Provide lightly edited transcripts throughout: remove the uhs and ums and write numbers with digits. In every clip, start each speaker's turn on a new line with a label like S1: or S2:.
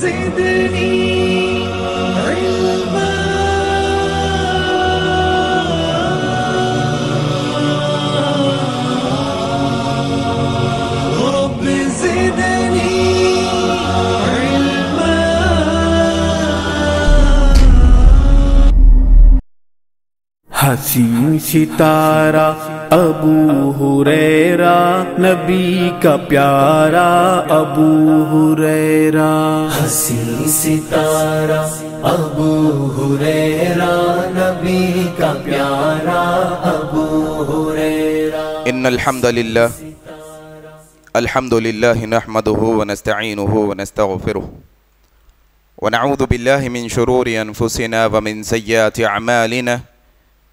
S1: زدني علما رب زدني علما.
S2: حسین ستارہ ابو ہریرہ نبی کا پیارا ابو ہریرہ.
S1: حسین ستارہ ابو ہریرہ نبی کا پیارا ابو ہریرہ.
S3: ان الحمد للہ نحمده ونستعینه ونستغفره ونعوذ باللہ من شرور انفسنا ومن سیئات اعمالنا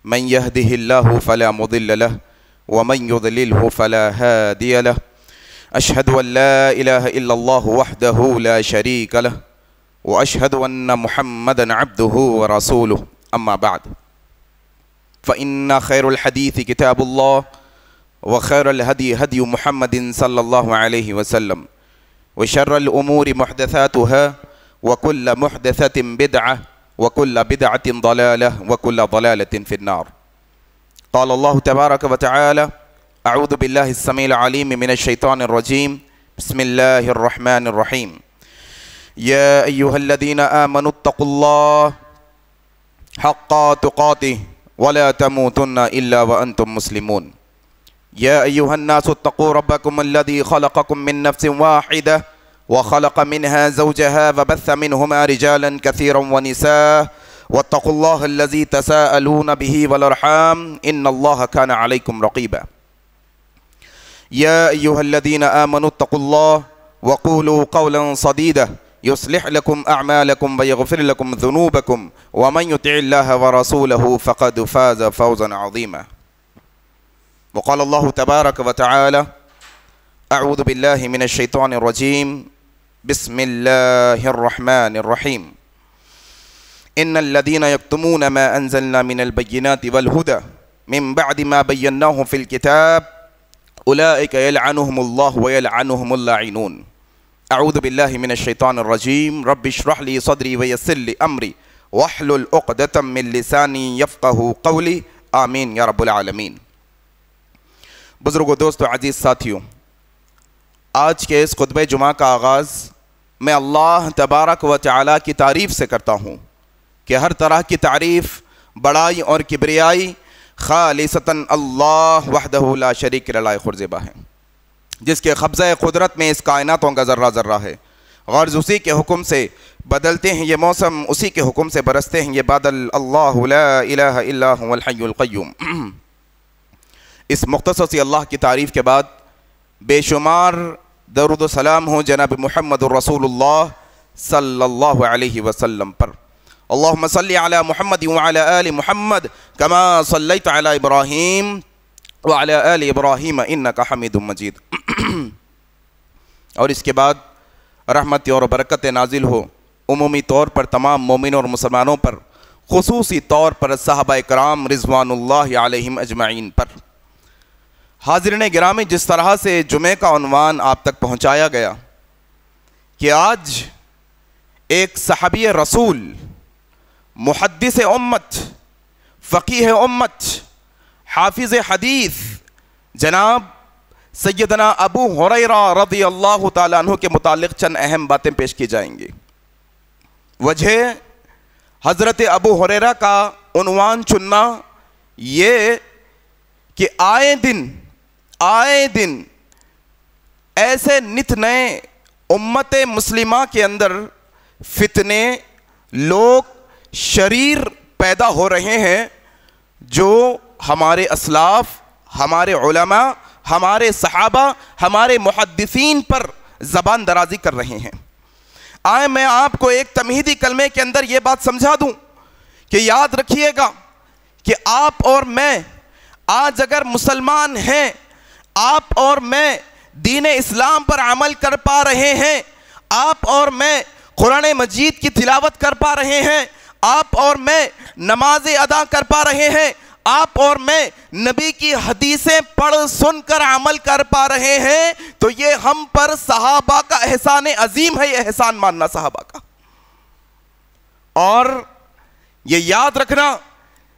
S3: من يهده الله فلا مضل له ومن يضلله فلا هادي له. أشهد أن لا إله إلا الله وحده لا شريك له وأشهد أن محمدا عبده ورسوله. أما بعد فإن خير الحديث كتاب الله وخير الهدي هدي محمد صلى الله عليه وسلم وشر الأمور محدثاتها وكل محدثة بدعة وكل بدعة ضلالة وكل ضلالة في النار. قال الله تبارك وتعالى أعوذ بالله السميع العليم من الشيطان الرجيم بسم الله الرحمن الرحيم. يا أيها الذين آمنوا اتقوا الله حق تقاته ولا تموتن إلا وأنتم مسلمون. يا أيها الناس اتقوا ربكم الذي خلقكم من نفس واحدة وخلق منها زوجها وبث منهما رجالا كثيرا ونساء واتقوا الله الذي تساءلون به والأرحام إن الله كان عليكم رقيبا. يا أيها الذين آمنوا اتقوا الله وقولوا قولا سديدا يصلح لكم أعمالكم ويغفر لكم ذنوبكم ومن يطع الله ورسوله فقد فاز فوزا عظيما. وقال الله تبارك وتعالى أعوذ بالله من الشيطان الرجيم بسم الله الرحمن الرحيم. إن الذين يكتمون ما أنزلنا من البينات والهدى من بعد ما بيناه في الكتاب أولئك يلعنهم الله ويلعنهم اللاعنون. أعوذ بالله من الشيطان الرجيم رب اشرح لي صدري ويسر لي أمري واحلل عقدة من لساني يفقهوا قولي آمين يا رب العالمين. بزرگوں، دوستو، عزیز ساتھیوں، آج کے اس خطبہ جمعہ کا آغاز میں اللہ تبارک و تعالیٰ کی تعریف سے کرتا ہوں کہ ہر طرح کی تعریف، بڑائی اور کبریائی خالصتاً اللہ وحدہ لا شریک لہ لائق الذبح ہے، جس کے قبضہ قدرت میں اس کائناتوں کا ذرہ ذرہ ہے. غرض اسی کے حکم سے بدلتے ہیں یہ موسم، اسی کے حکم سے برستے ہیں یہ بادل. اللہ لا الہ الا هو الحی القیوم. اس مختصر سی اللہ کی تعریف کے بعد بے شمار درود و سلام ہوں جناب محمد الرسول اللہ صلی اللہ علیہ وسلم پر. اللہم صلی علی محمد وعلی آل محمد کما صلیت علی ابراہیم وعلی آل ابراہیم انکا حمید مجید. اور اس کے بعد رحمت اور برکت نازل ہو عمومی طور پر تمام مومنوں اور مسلمانوں پر، خصوصی طور پر صحابہ کرام رضوان اللہ علیہم اجمعین پر. حاضرین گرامی، جس طرح سے جمعہ کا عنوان آپ تک پہنچایا گیا کہ آج ایک صحابی رسول، محدث امت، فقیہ امت، حافظ حدیث جناب سیدنا ابو ہریرہ رضی اللہ تعالیٰ عنہ کے متعلق چند اہم باتیں پیش کی جائیں گی. وجہ حضرت ابو ہریرہ کا عنوان چننا یہ کہ آئے دن ایسے نت نئے امت مسلمہ کے اندر فتنے، لوگ شریر پیدا ہو رہے ہیں جو ہمارے اسلاف، ہمارے علماء، ہمارے صحابہ، ہمارے محدثین پر زبان درازی کر رہے ہیں. آئے میں آپ کو ایک تمہیدی کلمے کے اندر یہ بات سمجھا دوں کہ یاد رکھیے گا کہ آپ اور میں آج اگر مسلمان ہیں، آپ اور میں دین اسلام پر عمل کر پا رہے ہیں، آپ اور میں قرآن مجید کی تلاوت کر پا رہے ہیں، آپ اور میں نمازیں ادا کر پا رہے ہیں، آپ اور میں نبی کی حدیثیں پڑھ سن کر عمل کر پا رہے ہیں، تو یہ ہم پر صحابہ کا احسان عظیم ہے، یہ احسان ماننا صحابہ کا. اور یہ یاد رکھنا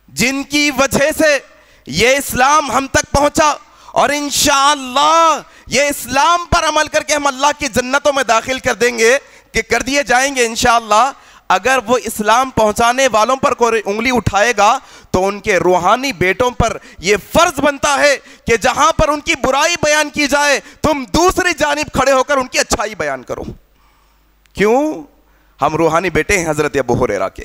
S3: جن کی وجہ سے یہ اسلام ہم تک پہنچا اور انشاءاللہ یہ اسلام پر عمل کر کے ہم اللہ کی جنتوں میں داخل کر دیے جائیں گے انشاءاللہ. اگر وہ اسلام پہنچانے والوں پر کوئی انگلی اٹھائے گا تو ان کے روحانی بیٹوں پر یہ فرض بنتا ہے کہ جہاں پر ان کی برائی بیان کی جائے تم دوسری جانب کھڑے ہو کر ان کی اچھائی بیان کرو. کیوں؟ ہم روحانی بیٹے ہیں حضرت ابو ہریرہ کے,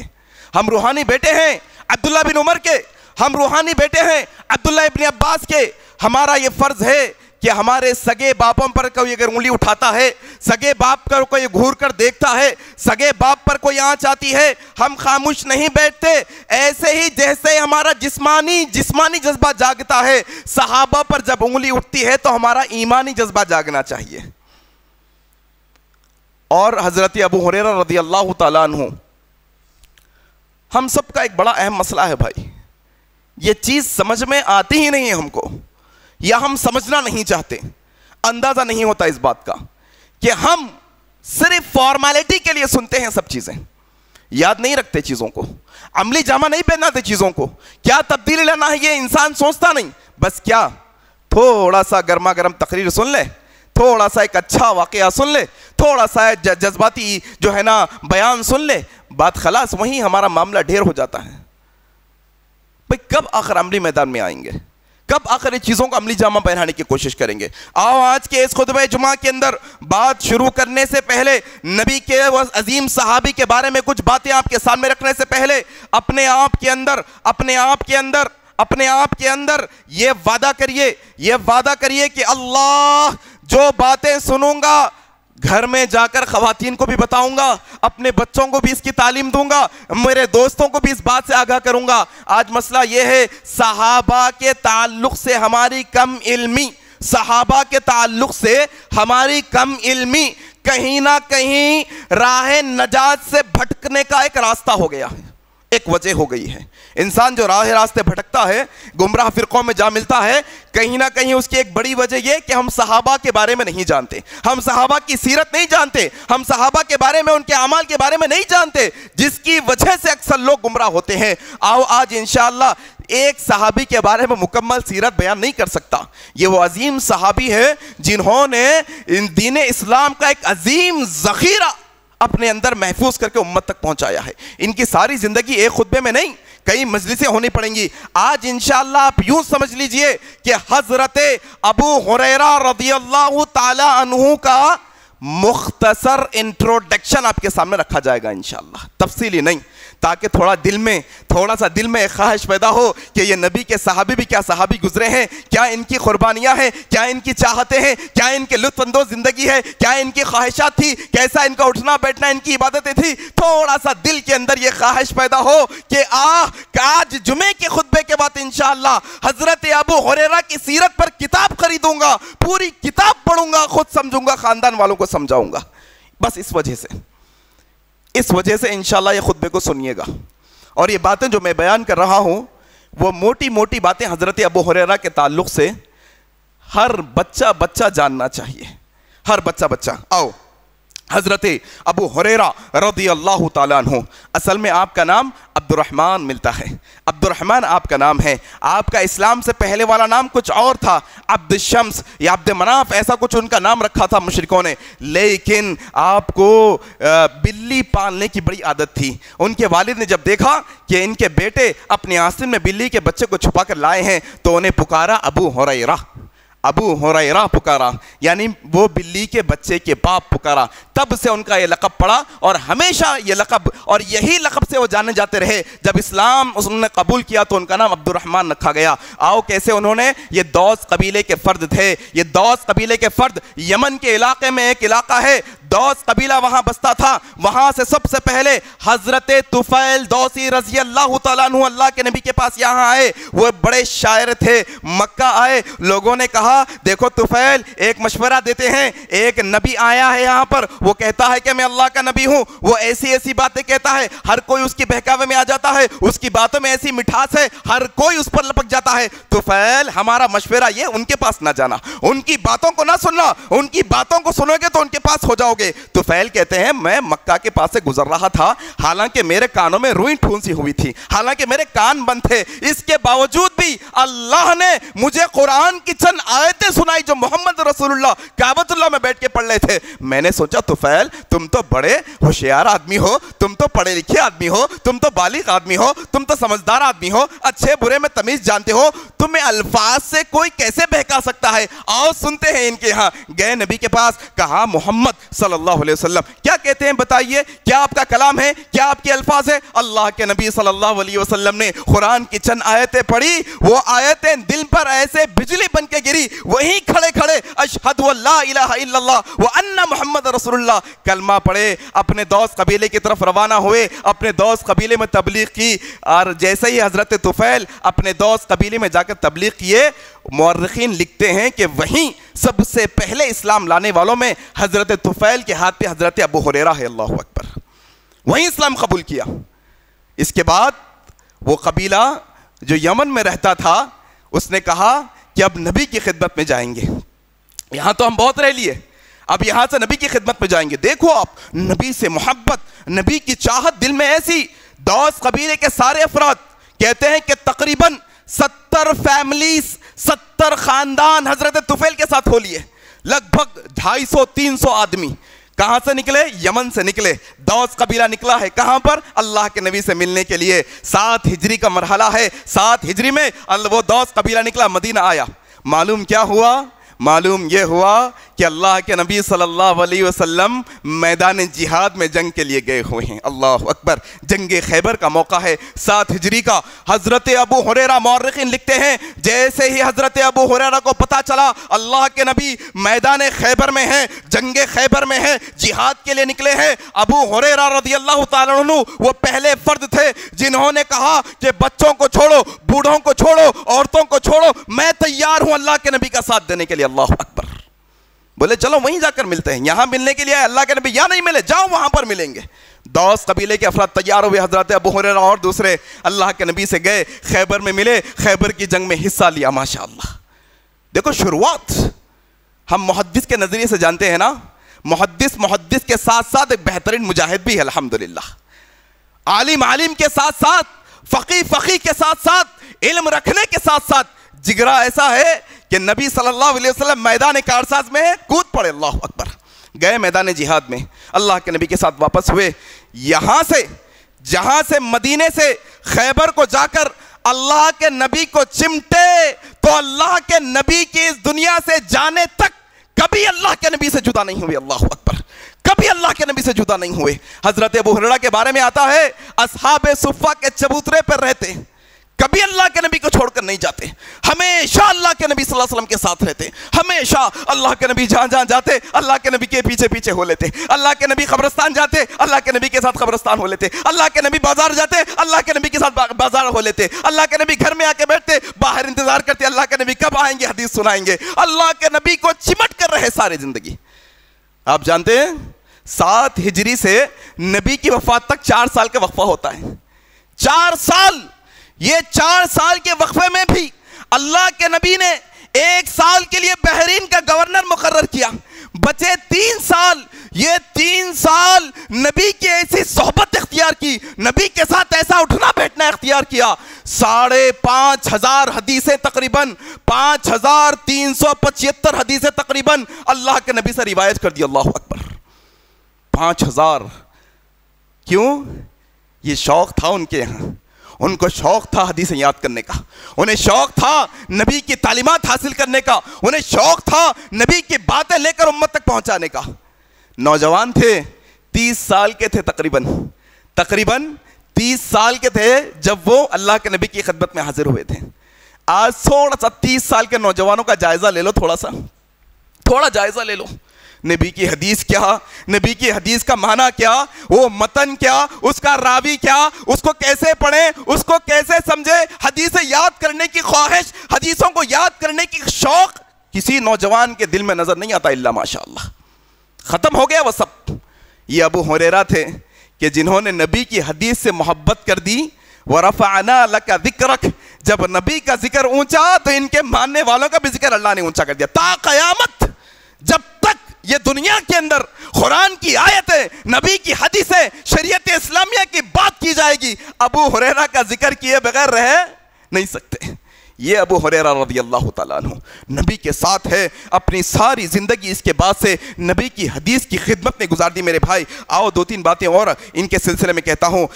S3: ہم روحانی بیٹے ہیں عبداللہ بن عمر کے, ہم روحانی بیٹے ہیں عبداللہ ابن عباس کے. ہمارا یہ فرض ہے کہ ہمارے سگے باپوں پر کوئی اگر انگلی اٹھاتا ہے, سگے باپ پر کوئی گھور کر دیکھتا ہے, سگے باپ پر کوئی آنچ آتی ہے, ہم خاموش نہیں بیٹھتے. ایسے ہی جیسے ہمارا جسمانی جذبہ جاگتا ہے, صحابہ پر جب انگلی اٹھتی ہے تو ہمارا ایمانی جذبہ جاگنا چاہیے. اور حضرت ابو ہریرہ رضی اللہ تعالیٰ عنہ, ہم سب کا ایک بڑا اہم مسئلہ ہے بھائی, یہ چیز سمجھ میں آتی ہی نہیں ہے ہم کو, یا ہم سمجھنا نہیں چاہتے. اندازہ نہیں ہوتا اس بات کا کہ ہم صرف فارمیلٹی کے لیے سنتے ہیں سب چیزیں, یاد نہیں رکھتے چیزوں کو, عملی جامہ نہیں پہناتے چیزوں کو. کیا تبدیلی لانا ہے یہ انسان سوچتا نہیں. بس کیا تھوڑا سا گرما گرم تقریر سن لے, تھوڑا سا ایک اچھا واقعہ سن لے, تھوڑا سا جذباتی جو ہے نا بیان سن لے, بات خلاص, وہیں ہمارا معاملہ ڈھیر ہو جاتا ہے. بھئی کب آخر عملی میدان میں آئیں گے, کب آخر یہ چیزوں کو عملی جامہ پہنانے کی کوشش کریں گے؟ آؤ آج کے اس خطبہ جمعہ کے اندر بات شروع کرنے سے پہلے, نبی کے عظیم صحابی کے بارے میں کچھ باتیں آپ کے سامنے رکھنے سے پہلے اپنے آپ کے اندر یہ وعدہ کریے کہ اللہ جو باتیں سنوں گا گھر میں جا کر خواتین کو بھی بتاؤں گا, اپنے بچوں کو بھی اس کی تعلیم دوں گا, میرے دوستوں کو بھی اس بات سے آگاہ کروں گا. آج مسئلہ یہ ہے صحابہ کے تعلق سے ہماری کم علمی کہیں نہ کہیں راہ نجات سے بھٹکنے کا ایک راستہ ہو گیا ہے, ایک وجہ ہو گئی ہے. انسان جو راستے بھٹکتا ہے, گمراہ فرقوں میں جا ملتا ہے, کہیں نہ کہیں اس کی ایک بڑی وجہ یہ کہ ہم صحابہ کے بارے میں نہیں جانتے, ہم صحابہ کی سیرت نہیں جانتے, ہم صحابہ کے بارے میں, ان کے اعمال کے بارے میں نہیں جانتے, جس کی وجہ سے اکثر لوگ گمراہ ہوتے ہیں. آؤ آج انشاءاللہ ایک صحابی کے بارے میں مکمل سیرت بیان نہیں کر سکتا. یہ وہ عظیم صحابی ہے جنہوں نے دین اسلام کا ایک عظیم ذخیرہ اپنے اندر محفوظ کر کے امت تک پہنچایا ہے. ان کی ساری زندگی ایک خطبے میں نہیں, کئی مجلسیں ہونی پڑیں گی. آج انشاءاللہ آپ یوں سمجھ لیجئے کہ حضرت ابو ہریرہ رضی اللہ تعالی عنہ کا مختصر انٹروڈکشن آپ کے سامنے رکھا جائے گا انشاءاللہ, تفصیلی نہیں, تاکہ تھوڑا سا دل میں ایک خواہش پیدا ہو کہ یہ نبی کے صحابی بھی کیا صحابی گزرے ہیں, کیا ان کی قربانیاں ہیں, کیا ان کی چاہتیں ہیں, کیا ان کے لطف اندوز زندگی ہے, کیا ان کی خواہشات تھی, کیسا ان کا اٹھنا بیٹھنا, ان کی عبادتیں تھی. تھوڑا سا دل کے اندر یہ خواہش پیدا ہو کہ آج جمعے کے خطبے کے بعد انشاءاللہ حضرت ابو ہریرہ کی سیرت پر کتاب خریدوں گا, پوری کتاب پڑھوں گا, خود سمجھوں گا, خاندان والوں کو سمجھاؤں گا. بس اس وجہ سے انشاءاللہ یہ خطبے کو سنیے گا. اور یہ باتیں جو میں بیان کر رہا ہوں وہ موٹی باتیں حضرت ابو ہریرہ کے تعلق سے ہر بچہ جاننا چاہیے, ہر بچہ. آؤ حضرت ابو ہریرہ رضی اللہ تعالیٰ عنہ, اصل میں آپ کا نام عبد الرحمن ملتا ہے, عبد الرحمن آپ کا نام ہے. آپ کا اسلام سے پہلے والا نام کچھ اور تھا, عبد الشمس یا عبد مناف, ایسا کچھ ان کا نام رکھا تھا مشرکوں نے. لیکن آپ کو بلی پالنے کی بڑی عادت تھی. ان کے والد نے جب دیکھا کہ ان کے بیٹے اپنے آستین میں بلی کے بچے کو چھپا کر لائے ہیں تو انہیں پکارا ابو ہریرہ پکارا, یعنی وہ بلی کے بچے کے باپ پکارا. تب سے ان کا یہ لقب پڑا اور ہمیشہ یہ لقب اور یہی لقب سے وہ جانے جاتے رہے. جب اسلام انہوں نے قبول کیا تو ان کا نام عبد الرحمن رکھا گیا. آؤ کیسے انہوں نے, یہ دوس قبیلے کے فرد تھے. یہ دوس قبیلے کے فرد یمن کے علاقے میں ایک علاقہ ہے, دوس قبیلہ وہاں بستا تھا. وہاں سے سب سے پہلے حضرت طفیل دوسی رضی اللہ تعالیٰ عنہ اللہ کے نبی کے پاس یہاں آئے. وہ بڑے شاعر تھے, مکہ آئے. لوگوں نے کہا دیکھو طفیل, ایک مشورہ دیتے ہیں, ایک نبی آیا ہے یہاں پر, وہ کہتا ہے کہ میں اللہ کا نبی ہوں, وہ ایسی باتیں کہتا ہے, ہر کوئی اس کی بہکاوے میں آ جاتا ہے, اس کی باتوں میں ایسی مٹھاس ہے, ہر کوئی اس پر لپک جاتا ہے. طفیل ہمارا مشورہ یہ, ان کے پاس نہ جانا, ان کی باتوں کو نہ سننا, ان کی باتوں کو سنو گے تو ان کے پاس ہو جاؤ گے. گے؟ طفیل کہتے ہیں میں مکہ کے پاس سے گزر رہا تھا، حالانکہ میرے کانوں میں روئی ٹھونسی ہوئی تھی، حالانکہ میرے کان بند تھے، اس کے باوجود بھی اللہ نے مجھے قرآن کی چند آیتیں سنائی جو محمد رسول اللہ کعبۃ اللہ میں بیٹھ کے پڑھ رہے تھے۔ میں نے سوچا طفیل تم تو بڑے ہوشیار آدمی ہو، تم تو پڑھے لکھے آدمی ہو، تم تو بالغ آدمی ہو، تم تو سمجھدار آدمی ہو، اچھے برے میں تمیز جانتے ہو، تمہیں الفاظ سے کوئی کیسے بہکا سکتا ہے؟ آؤ سنتے ہیں ان کے ہاں۔ گئے نبی کے پاس، کہا محمد صلی اللہ علیہ وسلم کیا کہتے ہیں بتائیے، کیا آپ کا کلام ہے، کیا آپ کے الفاظ ہیں؟ اللہ کے نبی صلی اللہ علیہ وسلم نے قرآن کی چند آیتیں پڑھی، وہ آیتیں دل پر ایسے بجلی بن کے گری، وہیں کھڑے کھڑے اشہد ان لا الہ الا اللہ وان محمد رسول اللہ کلمہ پڑھے، اپنے دوست قبیلے کی طرف روانہ ہوئے، اپنے دوست قبیلے میں تبلیغ کی، اور جیسے ہی حضرت طفیل اپنے دوست قبیلے میں جا کر تبلیغ کیے، مورخین لکھتے ہیں کہ وہیں سب سے پہلے اسلام لانے والوں میں حضرت طفیل کے ہاتھ پہ حضرت ابو ہریرہ ہے، اللہ اکبر، وہیں اسلام قبول کیا۔ اس کے بعد وہ قبیلہ جو یمن میں رہتا تھا اس نے کہا کہ اب نبی کی خدمت میں جائیں گے، یہاں تو ہم بہت رہ لیے، اب یہاں سے نبی کی خدمت میں جائیں گے۔ دیکھو آپ نبی سے محبت، نبی کی چاہت دل میں ایسی، دوست قبیلے کے سارے افراد کہتے ہیں کہ تقریباً 70 فیملیز، 70 خاندان حضرت طفیل کے ساتھ ہو لیے، لگ بھگ 250-300 آدمی کہاں سے نکلے؟ یمن سے نکلے، دوست قبیلہ نکلا ہے کہاں پر؟ اللہ کے نبی سے ملنے کے لیے۔ 7 ہجری کا مرحلہ ہے، 7 ہجری میں وہ دوست قبیلہ نکلا، مدینہ آیا۔ معلوم کیا ہوا؟ معلوم یہ ہوا کہ اللہ کے نبی صلی اللہ علیہ وسلم میدان جہاد میں جنگ کے لیے گئے ہوئے ہیں، اللہ اکبر، جنگ خیبر کا موقع ہے 7 ہجری کا۔ حضرت ابو ہریرہ مورخین لکھتے ہیں جیسے ہی حضرت ابو ہریرہ کو پتا چلا اللہ کے نبی میدان خیبر میں ہیں، جنگ خیبر میں ہیں، جہاد کے لیے نکلے ہیں، ابو ہریرہ رضی اللہ تعالیٰ عنہ وہ پہلے فرد تھے جنہوں نے کہا کہ بچوں کو چھوڑو، بوڑھوں کو چھوڑو، عورتوں کو چھوڑو، میں تیار ہوں اللہ کے نبی کا ساتھ دینے کے لیے، اللہ اکبر۔ بولے چلو وہیں جا کر ملتے ہیں، یہاں ملنے کے لیے اللہ کے نبی، یا نہیں ملے جاؤ وہاں پر ملیں گے۔ دوست قبیلے کے افراد تیار ہوئے، حضرت ابو ہریرہ اور دوسرے اللہ کے نبی سے گئے، خیبر میں ملے، خیبر کی جنگ میں حصہ لیا، ماشاءاللہ۔ دیکھو شروعات ہم محدث کے نظریے سے جانتے ہیں نا، محدث کے ساتھ ساتھ ایک بہترین مجاہد بھی ہے الحمدللہ، عالم کے ساتھ ساتھ، فقیہ کے ساتھ ساتھ، علم رکھنے کے ساتھ ساتھ جگرا ایسا ہے کہ نبی صلی اللہ علیہ وسلم میدان کارساز میں کود پڑے، اللہ اکبر، گئے میدان جہاد میں، اللہ کے نبی کے ساتھ واپس ہوئے۔ یہاں سے جہاں سے مدینے سے خیبر کو جا کر اللہ کے نبی کو چمٹے تو اللہ کے نبی کی اس دنیا سے جانے تک کبھی اللہ کے نبی سے جدا نہیں ہوئے، اللہ اکبر، کبھی اللہ کے نبی سے جدا نہیں ہوئے۔ حضرت ابو ہریرہ کے بارے میں آتا ہے اصحاب صفہ کے چبوترے پر رہتے، کبھی اللہ کے نبی کو چھوڑ کر نہیں جاتے، ہمیشہ اللہ کے نبی صلی اللہ علیہ وسلم کے ساتھ رہتے، ہمیشہ اللہ کے نبی جہاں جہاں جاتے اللہ کے نبی کے پیچھے پیچھے ہو لیتے، اللہ کے نبی قبرستان جاتے اللہ کے نبی کے ساتھ قبرستان ہو لیتے، اللہ کے نبی بازار جاتے اللہ کے نبی کے ساتھ بازار ہو لیتے، اللہ کے نبی گھر میں آ کے بیٹھتے، باہر انتظار کرتے اللہ کے نبی کب آئیں گے حدیث سنائیں گے، اللہ کے نبی کو چمٹ کر رہے سارے زندگی۔ آپ جانتے ہیں 7 ہجری سے نبی کی وفات تک 4 سال کا وقفہ ہوتا ہے، 4 سال، یہ 4 سال کے وقفے میں بھی اللہ کے نبی نے 1 سال کے لیے بحرین کا گورنر مقرر کیا، بچے 3 سال، یہ 3 سال نبی کی ایسی صحبت اختیار کی، نبی کے ساتھ ایسا اٹھنا بیٹھنا اختیار کیا، 5,500 حدیثیں تقریباً 5,375 حدیثیں تقریباً اللہ کے نبی سے روایت کر دی، اللہ اکبر، 5,000۔ کیوں؟ یہ شوق تھا ان کے یہاں، ان کو شوق تھا حدیثیں یاد کرنے کا، انہیں شوق تھا نبی کی تعلیمات حاصل کرنے کا، انہیں شوق تھا نبی کی باتیں لے کر امت تک پہنچانے کا۔ نوجوان تھے، 30 سال کے تھے تقریباً 30 سال کے تھے جب وہ اللہ کے نبی کی خدمت میں حاضر ہوئے تھے۔ آج تھوڑا سا 30 سال کے نوجوانوں کا جائزہ لے لو، تھوڑا جائزہ لے لو، نبی کی حدیث کیا، نبی کی حدیث کا معنی کیا، وہ متن کیا، اس کا راوی کیا، اس کو کیسے پڑھیں، اس کو کیسے سمجھے، حدیثیں یاد کرنے کی خواہش، حدیثوں کو یاد کرنے کی شوق کسی نوجوان کے دل میں نظر نہیں آتا الا ماشاءاللہ، ختم ہو گیا وہ سب۔ یہ ابو ہریرہ تھے کہ جنہوں نے نبی کی حدیث سے محبت کر دی، وَرَفَعْنَا لَكَ ذِكْرَكَ، جب نبی کا ذکر اونچا تو ان کے ماننے والوں کا بھی ذکر اللہ نے اونچا کر دیا، تا قیامت، جب تک یہ دنیا کے اندر قرآن کی آیتیں، نبی کی حدیثیں، شریعت اسلامیہ کی بات کی جائے گی، ابو ہریرہ کا ذکر کیے بغیر رہ نہیں سکتے۔ یہ ابو ہریرہ رضی اللہ تعالیٰ عنہ نبی کے ساتھ ہے، اپنی ساری زندگی اس کے بعد سے نبی کی حدیث کی خدمت میں گزار دی۔ میرے بھائی آؤ دو تین باتیں اور ان کے سلسلے میں کہتا ہوں۔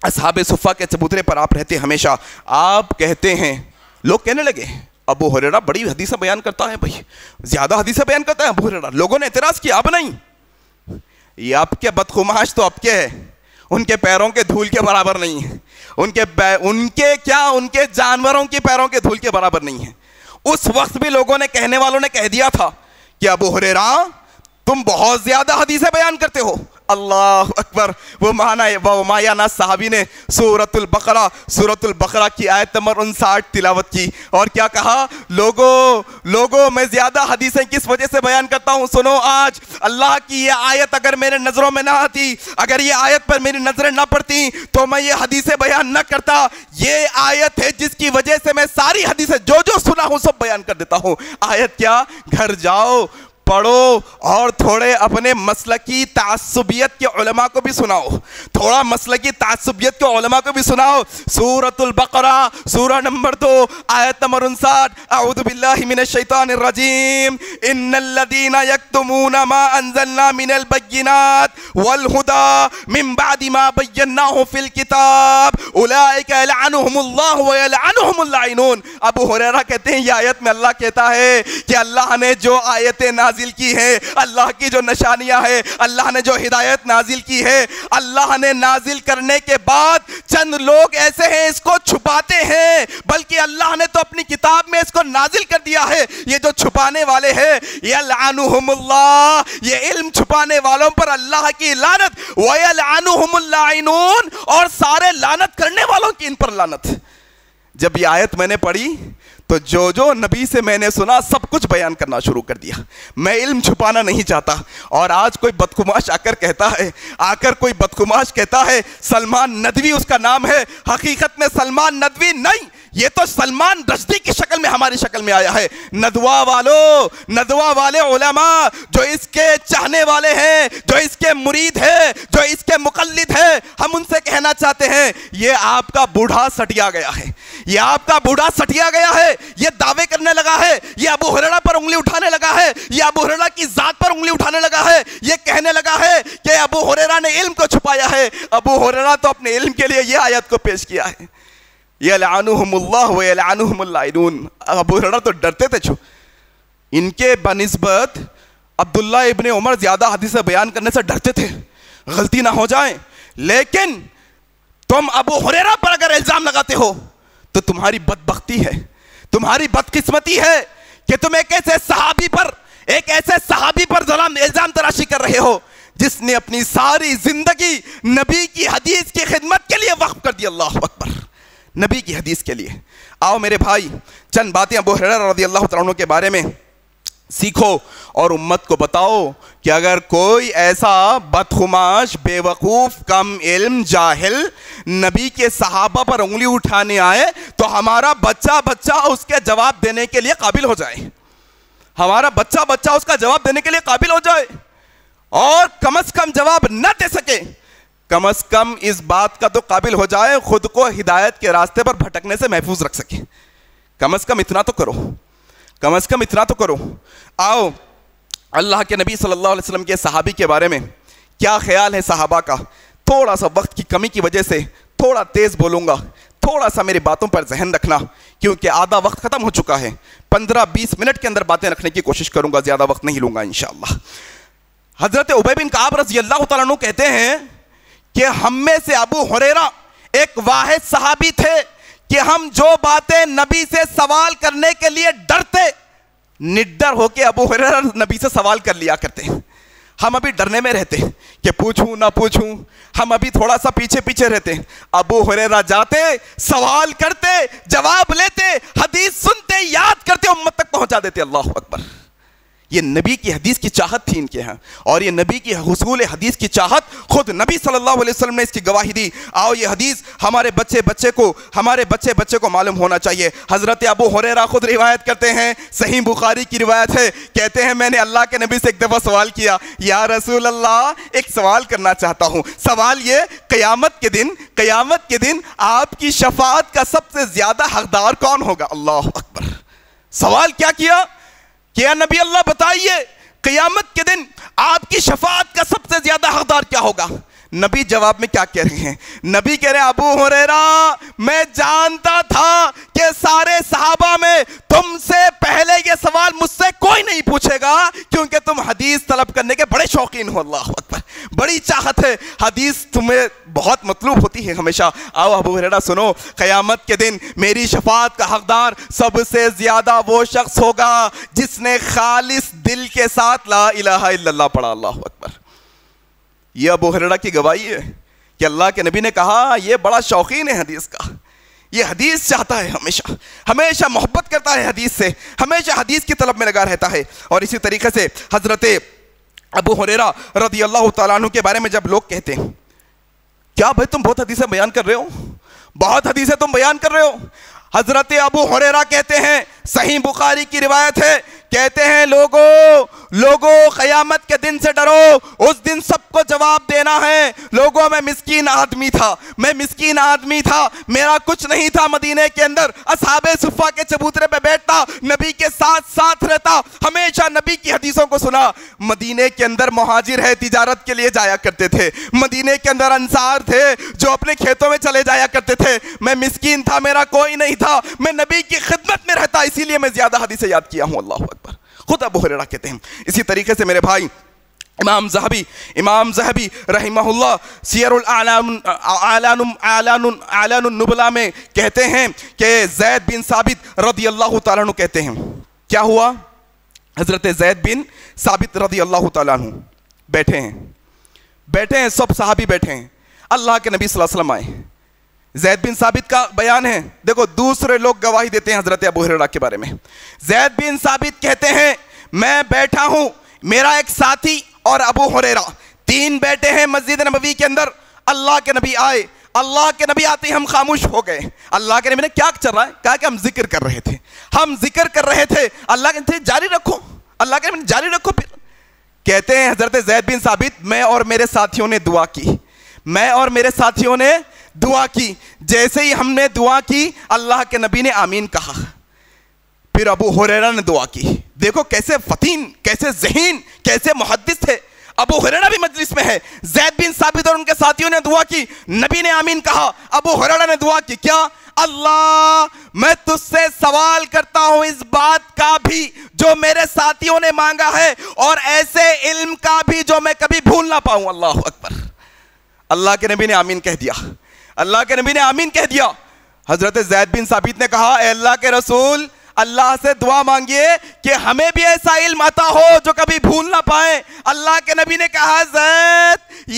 S3: اصحاب صفہ کے چبوترے پر آپ رہتے ہمیشہ، آپ کہتے ہیں، لوگ کہنے لگے ابو ہریرہ بڑی حدیثیں بیان کرتا ہے، بھائی زیادہ حدیثیں بیان کرتا ہے ابو ہریرہ۔ لوگوں نے اعتراض کیا، اب نہیں، یہ آپ کے بدخماش تو اب کے ہیں، ان کے پیروں کے دھول کے برابر نہیں ہے، ان کے جانوروں کے پیروں کے دھول کے برابر نہیں ہے۔ اس وقت بھی لوگوں نے، کہنے والوں نے کہہ دیا تھا کہ ابو ہریرہ تم بہت زیادہ حدیثیں بیان کرتے ہو۔ اللہ اکبر۔ وہ مایانہ صحابی نے سورۃ البقرہ کی آیت نمبر 59 تلاوت کی اور کیا کہا، لوگوں میں زیادہ حدیثیں کس وجہ سے بیان کرتا ہوں، سنو آج اللہ کی یہ آیت اگر میرے نظروں میں نہ آتی، اگر یہ آیت پر میری نظریں نہ پڑتی تو میں یہ حدیثیں بیان نہ کرتا۔ یہ آیت ہے جس کی وجہ سے میں ساری حدیثیں جو سنا ہوں سب بیان کر دیتا ہوں۔ آیت کیا، گھر جاؤ پڑھو اور تھوڑے اپنے مسلکی تعصبیت کے علماء کو بھی سناؤ، تھوڑا مسلکی تعصبیت کے علماء کو بھی سناؤ۔ سورۃ البقرہ سورہ نمبر 2 آیت نمبر 59، اعوذ باللہ من الشیطان الرجیم، ان الذین یکتمون ما انزلنا من البینات والہدی من بعد ما بیناہ فی الکتاب اولئک یلعنہم اللہ ویلعنہم اللاعنون۔ ابو ہریرہ کہتے ہیں یہ آیت میں اللہ کہتا ہے کہ اللہ نے جو آیتیں نازل کی ہے، اللہ کی جو نشانیاں ہے، اللہ نے جو ہدایت نازل کی ہے، اللہ نے نازل کرنے کے بعد چند لوگ ایسے ہیں اس کو چھپاتے ہیں، بلکہ اللہ نے تو اپنی کتاب میں اس کو نازل کر دیا ہے۔ یہ جو چھپانے والے ہیں، یلعنہم اللہ، یہ علم چھپانے والوں پر اللہ کی لعنت، ویلعنہم اللاعنون، اور سارے لعنت کرنے والوں کی ان پر لعنت۔ جب یہ آیت میں نے پڑھی تو جو نبی سے میں نے سنا سب کچھ بیان کرنا شروع کر دیا۔ میں علم چھپانا نہیں چاہتا، اور آج کوئی بدخماش آ کر کوئی بدخماش کہتا ہے سلمان ندوی اس کا نام ہے، حقیقت میں سلمان ندوی نہیں، یہ تو سلمان رشدی کی شکل میں ہماری شکل میں آیا ہے۔ ندوہ والے علماء جو اس کے چاہنے والے ہیں، جو اس کے مرید ہیں، جو اس کے مقلد ہیں، ہم ان سے کہنا چاہتے ہیں یہ آپ کا بوڑھا سٹیا گیا ہے، یہ آپ کا بوڑھا سٹیا گیا ہے، یہ دعوے کرنے لگا ہے، یہ ابو ہریرہ پر انگلی اٹھانے لگا ہے، یہ ابو ہریرہ کی ذات پر انگلی اٹھانے لگا ہے، یہ کہنے لگا ہے کہ ابو ہریرہ نے علم کو چھپایا ہے۔ ابو ہریرہ تو اپنے علم کے لیے یہ آیت کو پیش کیا ہے، یلعنہم اللہ ویلعنہم اللاعنون۔ ابو ہریرہ تو ڈرتے تھے، ان کے بنسبت عبداللہ ابن عمر زیادہ حدیثیں بیان کرنے سے ڈرتے تھے، غلطی نہ ہو جائیں۔ لیکن تم ابو ہریرہ پر اگر الزام لگاتے ہو تو تمہاری بدبختی ہے، تمہاری بدقسمتی ہے کہ تم ایک ایسے صحابی پر الزام تراشی کر رہے ہو جس نے اپنی ساری زندگی نبی کی حدیث کی خدمت کے لیے وقف کر دی۔ اللہ اکبر، نبی کی حدیث کے لیے۔ آؤ میرے بھائی چند باتیں ابو ہریرہ رضی اللہ تعالیٰ عنہ کے بارے میں سیکھو اور امت کو بتاؤ کہ اگر کوئی ایسا بدخماش، بے وقوف، کم علم، جاہل نبی کے صحابہ پر انگلی اٹھانے آئے تو ہمارا بچہ اس کے جواب دینے کے لیے قابل ہو جائے، ہمارا بچہ اس کا جواب دینے کے لیے قابل ہو جائے، اور کم از کم جواب نہ دے سکے، کم از کم اس بات کا تو قابل ہو جائے خود کو ہدایت کے راستے پر بھٹکنے سے محفوظ رکھ سکے۔ کم از کم اتنا تو کرو، کم از کم اتنا تو کرو۔ آؤ اللہ کے نبی صلی اللہ علیہ وسلم کے صحابی کے بارے میں کیا خیال ہے صحابہ کا، تھوڑا سا وقت کی کمی کی وجہ سے تھوڑا تیز بولوں گا، تھوڑا سا میری باتوں پر ذہن رکھنا کیونکہ آدھا وقت ختم ہو چکا ہے۔ 15-20 منٹ کے اندر باتیں رکھنے کی کوشش کروں گا، زیادہ وقت نہیں لوں گا انشاءاللہ۔ حضرت ابی بن کعب رضی اللہ تعالیٰ عنہ کہتے ہیں کہ ہم میں سے ابو ہریرہ ایک واحد صحابی تھے کہ ہم جو باتیں نبی سے سوال کرنے کے لیے ڈرتے، نڈر ہو کے ابو ہریرہ نبی سے سوال کر لیا کرتے۔ ہم ابھی ڈرنے میں رہتے کہ پوچھوں نہ پوچھوں، ہم ابھی تھوڑا سا پیچھے رہتے۔ ابو ہریرہ جاتے، سوال کرتے، جواب لیتے، حدیث سنتے، یاد کرتے، امت تک پہنچا دیتے۔ اللہ اکبر، یہ نبی کی حدیث کی چاہت تھی ان کے ہاں، اور یہ نبی کی حصول حدیث کی چاہت خود نبی صلی اللہ علیہ وسلم نے اس کی گواہی دی۔ آؤ یہ حدیث ہمارے بچے کو معلوم ہونا چاہیے۔ حضرت ابو ہریرہ خود روایت کرتے ہیں، صحیح بخاری کی روایت ہے، کہتے ہیں میں نے اللہ کے نبی سے ایک دفعہ سوال کیا، یا رسول اللہ ایک سوال کرنا چاہتا ہوں۔ سوال یہ، قیامت کے دن آپ کی شفاعت کا سب سے زیادہ حقدار کون ہوگا؟ اللہ اکبر! سوال کیا کیا کہ یا نبی اللہ بتائیے قیامت کے دن آپ کی شفاعت کا سب سے زیادہ حقدار کیا ہوگا؟ نبی جواب میں کیا کہہ رہے ہیں؟ نبی کہہ رہے ہیں ابو ہریرہ میں جانتا تھا کہ سارے صحابہ میں تم سے پہلے یہ سوال مجھ سے کوئی نہیں پوچھے گا، کیونکہ تم حدیث طلب کرنے کے بڑے شوقین ہو۔ اللہ اکبر! بڑی چاہت ہے، حدیث تمہیں بہت مطلوب ہوتی ہے ہمیشہ۔ آؤ ابو ہریرہ سنو، قیامت کے دن میری شفاعت کا حقدار سب سے زیادہ وہ شخص ہوگا جس نے خالص دل کے ساتھ لا الہ الا اللہ پڑھا۔ اللہ اکبر! یہ ابو ہریرہ کی گواہی ہے کہ اللہ کے نبی نے کہا یہ بڑا شوقین ہے حدیث کا، یہ حدیث چاہتا ہے، ہمیشہ محبت کرتا ہے حدیث سے، ہمیشہ حدیث کی طلب میں لگا رہتا ہے۔ اور اسی طریقے سے حضرت ابو ہریرہ رضی اللہ تعالیٰ عنہ کے بارے میں جب لوگ کہتے ہیں کیا بھائی تم بہت حدیثیں بیان کر رہے ہو، بہت حدیثیں تم بیان کر رہے ہو، حضرت ابو ہریرہ کہتے ہیں، صحیح بخاری کی روایت ہے، کہتے ہیں لوگوں قیامت کے دن سے ڈرو، اس دن سب کو جواب دینا ہے۔ لوگوں میں مسکین آدمی تھا، میرا کچھ نہیں تھا، مدینے کے اندر اصحاب صفہ کے چبوترے پہ بیٹھتا، نبی کے ساتھ رہتا، ہمیشہ نبی کی حدیثوں کو سنا۔ مدینے کے اندر مہاجر ہے، تجارت کے لیے جایا کرتے تھے، مدینے کے اندر انصار تھے جو اپنے کھیتوں میں چلے جایا کرتے تھے، میں مسکین تھا، میرا کوئی نہیں تھا، میں نبی کی خدمت میں رہتا، اسی لیے میں زیادہ حدیثیں یاد کیا ہوں۔ اللہ اکبر! خود ابو ہریرہ کہتے ہیں۔ اسی طریقے سے میرے بھائی امام ذہبی رحمہ اللہ سیر اعلان النبلاء میں کہتے ہیں کہ زید بن ثابت رضی اللہ تعالیٰ عنہ کہتے ہیں، کیا ہوا؟ حضرت زید بن ثابت رضی اللہ تعالیٰ عنہ بیٹھے ہیں، سب صحابی بیٹھے ہیں، اللہ کے نبی صلی اللہ علیہ وسلم آئے۔ زید بن ثابت کا بیان ہے، دیکھو دوسرے لوگ گواہی دیتے ہیں حضرت ابو ہریرہ کے بارے میں۔ زید بن ثابت کہتے ہیں میں بیٹھا ہوں، میرا ایک ساتھی اور ابو ہریرہ، تین بیٹے ہیں مسجد نبوی کے اندر، اللہ کے نبی آئے، اللہ کے نبی آتے ہی ہم خاموش ہو گئے۔ اللہ کے نبی نے کیا چل رہا ہے؟ کہا کہ ہم ذکر کر رہے تھے، اللہ کے نبی جاری رکھو، اللہ کے نبی جاری رکھو۔ پھر کہتے ہیں حضرت زید بن ثابت میں اور میرے ساتھیوں نے دعا کی، جیسے ہی ہم نے دعا کی اللہ کے نبی نے آمین کہا، پھر ابو ہریرہ نے دعا کی۔ دیکھو کیسے فطین، کیسے ذہین، کیسے محدث تھے۔ ابو ہریرہ بھی مجلس میں ہے، زید بن ثابت اور ان کے ساتھیوں نے دعا کی، نبی نے آمین کہا، ابو ہریرہ نے دعا کی، کیا؟ اللہ میں تجھ سے سوال کرتا ہوں اس بات کا بھی جو میرے ساتھیوں نے مانگا ہے، اور ایسے علم کا بھی جو میں کبھی بھول نہ پاؤں۔ اللہ اکبر! اللہ کے نبی نے آمین کہہ دیا۔ حضرت زید بن ثابت نے کہا اے اللہ کے رسول، اللہ سے دعا مانگیے کہ ہمیں بھی ایسا علم عطا ہو جو کبھی بھول نہ پائیں۔ اللہ کے نبی نے کہا زید،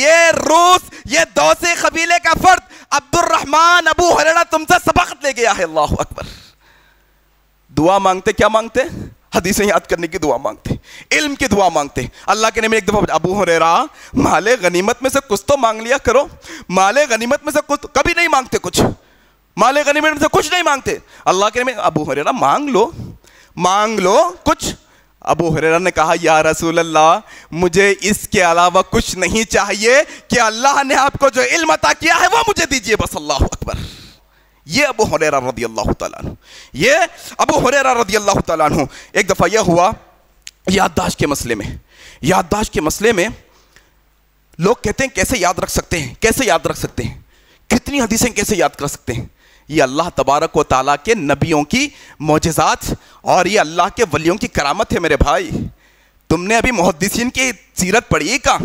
S3: یہ دوسی قبیلے کا فرد عبد الرحمن ابو ہریرہ تم سے سبقت لے گیا ہے۔ اللہ اکبر! دعا مانگتے کیا مانگتے؟ حدیثیں یاد کرنے کی دعا مانگتے، علم کی دعا مانگتے۔ اللہ کے نبی ایک دفعہ ابو ہریرہ مال غنیمت میں سے کچھ تو مانگ لیا کرو، مال غنیمت میں سے کچھ کبھی نہیں مانگتے، مال غنیمت میں سے کچھ نہیں مانگتے۔ اللہ کے نبی ابو ہریرہ مانگ لو کچھ۔ ابو ہریرہ نے کہا یا رسول اللہ مجھے اس کے علاوہ کچھ نہیں چاہیے، کہ اللہ نے آپ کو جو علم عطا کیا ہے وہ مجھے دیجئے بس۔ اللہ اکبر! یہ ابو ہریرہ رضی اللہ تعالیٰ عنہ ایک دفعہ یہ ہوا یادداشت کے مسئلے میں لوگ کہتے ہیں کیسے یاد رکھ سکتے ہیں، کتنی حدیثیں کیسے یاد کر سکتے ہیں؟ یہ اللہ تبارک و تعالیٰ کے نبیوں کی معجزات اور یہ اللہ کے ولیوں کی کرامت ہے میرے بھائی۔ تم نے ابھی محدثین کی سیرت پڑھی کہاں؟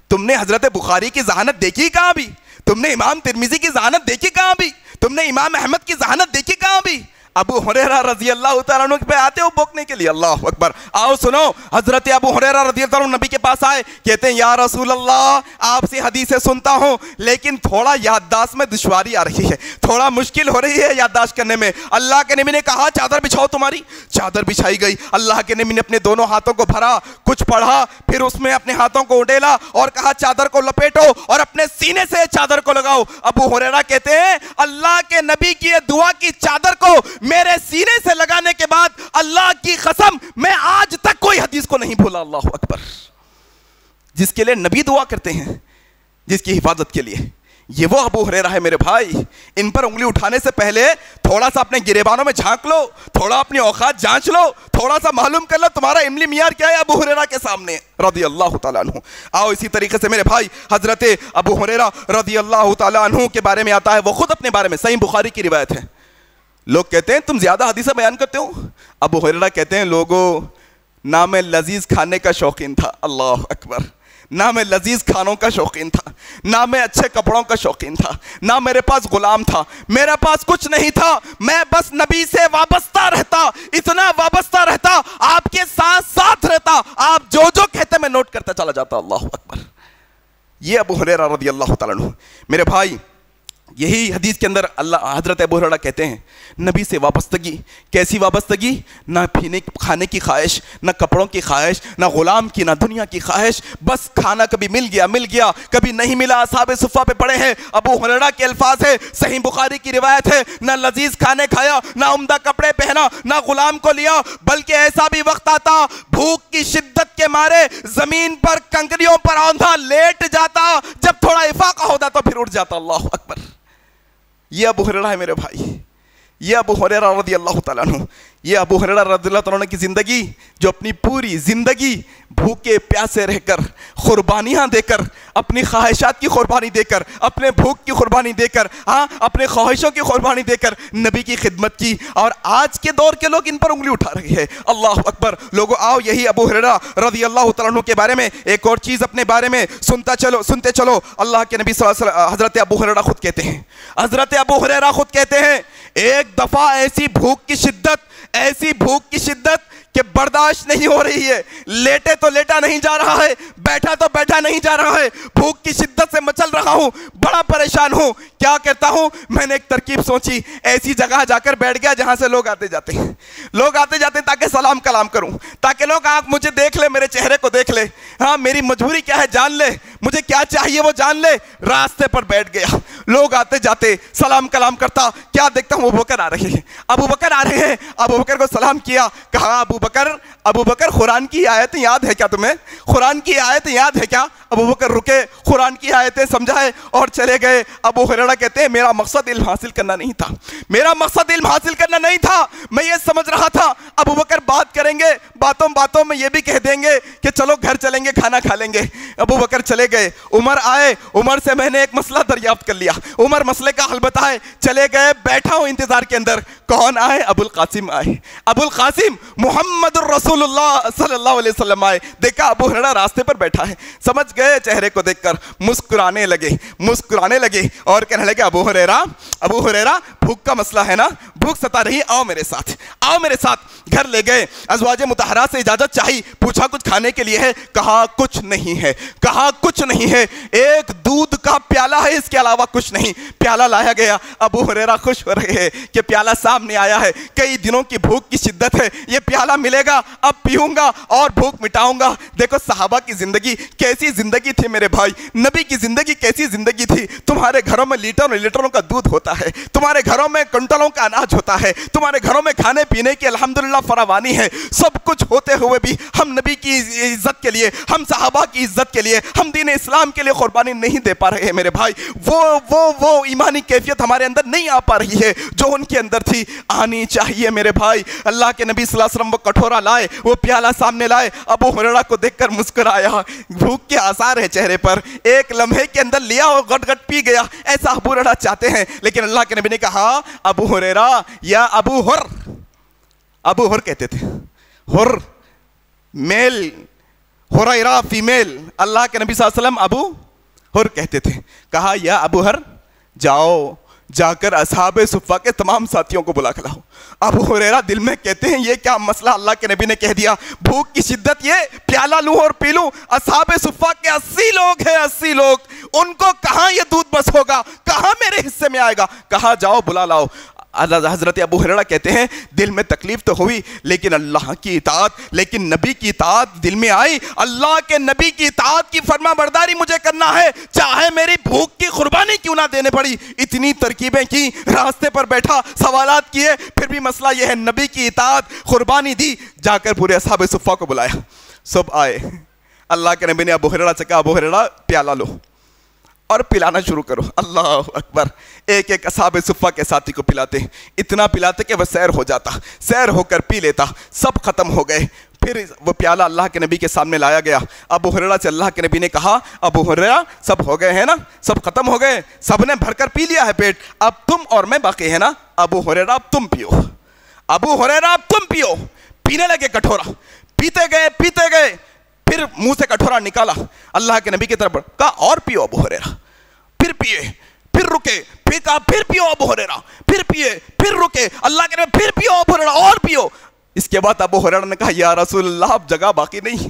S3: تم نے حضرت بخاری کی ذہانت دیکھی کہاں بھی؟ تم نے امام ترمذی کی ذہانت دیکھی کہاں بھی؟ تم نے امام احمد کی ذہانت دیکھی کہاں بھی؟ ابو ہریرہ رضی اللہ تعالیٰ عنہ پہ آتے ہو بوکنے کے لیے. اللہ اکبر. آؤ سنو, حضرت ابو ہریرہ رضی اللہ عنہ نبی کے پاس آئے, کہتے ہیں یا رسول اللہ آپ سے حدیثیں سنتا ہوں لیکن تھوڑا یادداشت میں دشواری آ رہی ہے, تھوڑا مشکل ہو رہی ہے یادداشت کرنے میں. اللہ کے نبی نے کہا چادر بچھاؤ تمہاری. چادر بچھائی گئی. اللہ کے نبی نے اپنے دونوں ہاتھوں کو بھرا, کچھ پڑھا, پھر اس میں اپنے ہاتھوں کو اڈیلا اور کہا چادر کو لپیٹو اور اپنے سینے سے چادر کو لگاؤ. ابو ہریرہ کہتے ہیں اللہ کے نبی کی یہ دعا کی چادر کو میرے سینے سے لگانے کے بعد اللہ کی قسم میں آج تک کوئی حدیث کو نہیں بھولا. اللہ اکبر. جس کے لیے نبی دعا کرتے ہیں, جس کی حفاظت کے لیے, یہ وہ ابو ہریرہ ہے میرے بھائی. ان پر انگلی اٹھانے سے پہلے تھوڑا سا اپنے گریبانوں میں جھانک لو, تھوڑا اپنی اوقات جانچ لو, تھوڑا سا معلوم کر لو تمہارا عملی معیار کیا ہے ابو ہریرہ کے سامنے رضی اللہ تعالیٰ عنہ. آؤ اسی طریقے سے میرے بھائی حضرت ابو ہریرہ رضی اللہ تعالیٰ عنہ کے بارے میں آتا ہے, وہ خود اپنے بارے میں, صحیح بخاری کی روایت ہے. لوگ کہتے ہیں تم زیادہ حدیثیں بیان کرتے ہو. ابو ہریرہ کہتے ہیں لوگوں نہ میں لذیذ کھانے کا شوقین تھا. اللہ اکبر. نہ میں لذیذ کھانوں کا شوقین تھا, نہ میں اچھے کپڑوں کا شوقین تھا, نہ میرے پاس غلام تھا, میرے پاس کچھ نہیں تھا. میں بس نبی سے وابستہ رہتا, اتنا وابستہ رہتا, آپ کے ساتھ ساتھ رہتا, آپ جو جو کہتے میں نوٹ کرتا چلا جاتا. اللہ اکبر. یہ ابو ہریرہ رضی اللہ تعالیٰ عنہ میرے بھائی. یہی حدیث کے اندر حضرت ابو ہریرہ کہتے ہیں نبی سے وابستگی. کیسی وابستگی؟ نہ کھانے کی خواہش, نہ کپڑوں کی خواہش, نہ غلام کی, نہ دنیا کی خواہش. بس کھانا کبھی مل گیا, کبھی نہیں ملا. اصحاب صفہ پہ پڑے ہیں, ابو ہریرہ کے الفاظ ہے, صحیح بخاری کی روایت ہے, نہ لذیذ کھانے کھایا, نہ عمدہ کپڑے پہنا, نہ غلام کو لیا, بلکہ ایسا بھی وقت آتا بھوک کی شدت کے مارے زمین پر کنکریوں پر اوندھا لیٹ جاتا, جب تھوڑا افاقہ ہوتا تو پھر اٹھ جاتا. اللہ اکبر. یہ ابو ہریرہ ہے میرے بھائی. یہ ابو ہریرہ رضی اللہ تعالیٰ عنہ. یہ ابو ہریرہ رضی اللہ تعالیٰ عنہ کی زندگی, جو اپنی پوری زندگی بھوکے پیاسے رہ کر, قربانیاں دے کر, اپنی خواہشات کی قربانی دے کر, اپنے بھوک کی قربانی دے کر, اپنے خواہشوں کی قربانی دے کر نبی کی خدمت کی. اور آج کے دور کے لوگ ان پر انگلی اٹھا رہے ہیں. اللہ اکبر. لوگوں آؤ یہی ابو ہریرہ رضی اللہ تعالیٰ عنہ کے بارے میں ایک اور چیز اپنے بارے میں سنتے چلو. اللہ کے نبی صلی اللہ علیہ وسلم حضرت ابو ہریرہ خود کہتے ہیں ایک دفعہ ایسی بھوک کی شدت کہ برداشت نہیں ہو رہی ہے, لیٹے تو لیٹا نہیں جا رہا ہے, بیٹھا تو بیٹھا نہیں جا رہا ہے, بھوک کی شدت سے مچل رہا ہوں, بڑا پریشان ہوں. کیا کرتا ہوں؟ میں نے ایک ترکیب سوچی, ایسی جگہ جا کر بیٹھ گیا جہاں سے لوگ آتے جاتے ہیں تاکہ سلام کلام کروں, تاکہ لوگ مجھے دیکھ لے, میرے چہرے کو دیکھ لے, میری مجبوری کیا ہے جان لے, مجھے کیا چاہیے وہ جان لے. راستے پر بیٹھ گیا, لوگ آتے جاتے سلام کلام کرتا, کیا دیکھتا ہوں ابو بکر آ رہے ہیں. ابو بکر کو سلام کیا, کہا ابو بکر قرآن کی آیتیں یاد ہے کیا تمہیں؟ قرآن کی آیتیں یاد ہے کیا؟ ابو بکر رکے, قرآن کی آیتیں سمجھائے اور چلے گئے. ابو ہریرہ کہتے ہیں میرا مقصد علم حاصل کرنا نہیں تھا, میں یہ سمجھ رہا تھا ابو بکر بات کریں گے, باتوں میں یہ بھی کہہ دیں گے کہ چلو گھر چلیں گے, کھانا کھا لیں گے. ابو بکر چلے گئے, عمر آئے, عمر سے میں نے ایک مسئلہ دریافت کر لیا, عمر مسئلے کا حل بتائے, چلے گئے, بیٹھا ہوں انتظار کے اندر. کون آئے؟ ابو القاسم آئے, ابو القاسم محمد الرسول اللہ صلی اللہ علیہ وسلم آئے. دیکھا ابو ہریرہ راستے پر بیٹھا ہے, سمجھ گئے چہرے کو دیکھ کر, مسکرانے لگے اور کہنے لگے ابو ہریرہ بھوک کا مسئلہ ہے نا, بھوک ستا رہی, آؤ میرے ساتھ. گھر لے گئے, ازواج مطہرات سے اجازت چاہی, پوچھا کچھ کھانے کے لیے ہے؟ کہا کچھ نہیں ہے, ایک دودھ کا پیالہ ہے, اس کے علاوہ کچھ نہیں. پیالہ لایا گیا, ابو ہریرہ خوش ہو رہے ہیں کہ پیالہ سامنے آیا ہے, کئی دنوں کی بھوک کی شدت ہے, یہ پیالہ ملے گا, اب پیوں گا اور بھوک مٹاؤں گا. دیکھو صحابہ کی زندگی کیسی زندگی تھی میرے بھائی, نبی کی زندگی کیسی زندگی تھی. تمہارے گھروں میں لیٹروں کا دودھ ہوتا ہے, تمہارے گھروں میں کنٹلوں کا اناج ہوتا ہے, تمہارے گھروں میں کھانے پینے کی الحمدللہ فراوانی ہے. سب کچھ ہوتے ہوئے بھی ہم نبی کی عزت کے لیے, ہم صحابہ کی عزت کے لیے, ہم دین اسلام کے لیے قربانی نہیں دے پا رہے ہیں میرے بھائی. وہ ایمانی کیفیت ہمارے اندر نہیں آ پا رہی ہے جو ان کے اندر تھی, آنی چاہیے میرے بھائی. اللہ کے نبی صلی اللہ علیہ وسلم وہ کٹورا لائے, وہ پیالہ سامنے لائے, ابو ہریرہ کو دیکھ کر مسکرایا, بھوک کے آثار ہے چہرے پر, ایک لمحے کے اندر لیا اور گٹ پی گیا, ایسا ابو ہریرہ چاہتے ہیں. لیکن اللہ کے نبی نے کہا ابو ہریرہ یا ابو ہر کہتے تھے, ہر میل, ہریرہ فیمیل, اللہ کے نبی صلی اللہ علیہ وسلم ابو ہر کہتے تھے. کہا یا ابو ہر جاؤ جا کر اصحاب صفہ کے تمام ساتھیوں کو بلا کے لاؤ۔ ابو ہریرہ دل میں کہتے ہیں یہ کیا مسئلہ، اللہ کے نبی نے کہہ دیا بھوک کی شدت یہ پیالہ لوں اور پی لوں۔ اصحاب صفہ کے 80 لوگ ہیں، 80 لوگ، ان کو کہاں یہ دودھ بس ہوگا، کہاں میرے حصے میں آئے گا، کہاں جاؤ بلا لاؤ۔ حضرت ابو ہریرہ کہتے ہیں دل میں تکلیف تو ہوئی، لیکن اللہ کی اطاعت، لیکن نبی کی اطاعت دل میں آئی۔ اللہ کے نبی کی اطاعت کی فرما برداری مجھے کرنا ہے، چاہے میری بھوک کی قربانی کیوں نہ دینے پڑی۔ اتنی ترکیبیں کی، راستے پر بیٹھا، سوالات کیے، پھر بھی مسئلہ یہ ہے نبی کی اطاعت، قربانی دی۔ جا کر پورے اصحاب صفہ کو بلایا، سب آئے۔ اللہ کے نبی نے ابو ہریرہ سے کہا ابو ہریرہ پیالہ لو اور پلانا شروع کرو۔ اللہ اکبر، ایک ایک اصحاب صفہ کے ساتھی کو پلاتے، اتنا پلاتے کہ وہ سیر ہو جاتا، سیر ہو کر پی لیتا، سب ختم ہو گئے۔ پھر وہ پیالہ اللہ کے نبی کے سامنے لایا گیا۔ ابو ہریرہ سے اللہ کے نبی نے کہا ابو ہریرہ سب ہو گئے ہیں نا، سب ختم ہو گئے، سب نے بھر کر پی لیا ہے پیٹ، اب تم اور میں باقی ہے نا، ابو ہریرہ اب تم پیو، ابو ہریرہ اب تم پیو۔ پینے لگے کٹورا، پیتے گئے، پھر منہ سے کٹورا نکالا، اللہ کے نبی کی طرف کہا اور پیو ابو ہریرہ، پھر پیے، پھر رکے، پھر کہا پھر پیو ابو ہریرہ، پھر پیے، پھر رکے، اللہ کے نبی پھر پیو ابو ہریرہ اور پیو۔ اس کے بعد ابو ہریرہ نے کہا یا رسول اللہ اب جگہ باقی نہیں،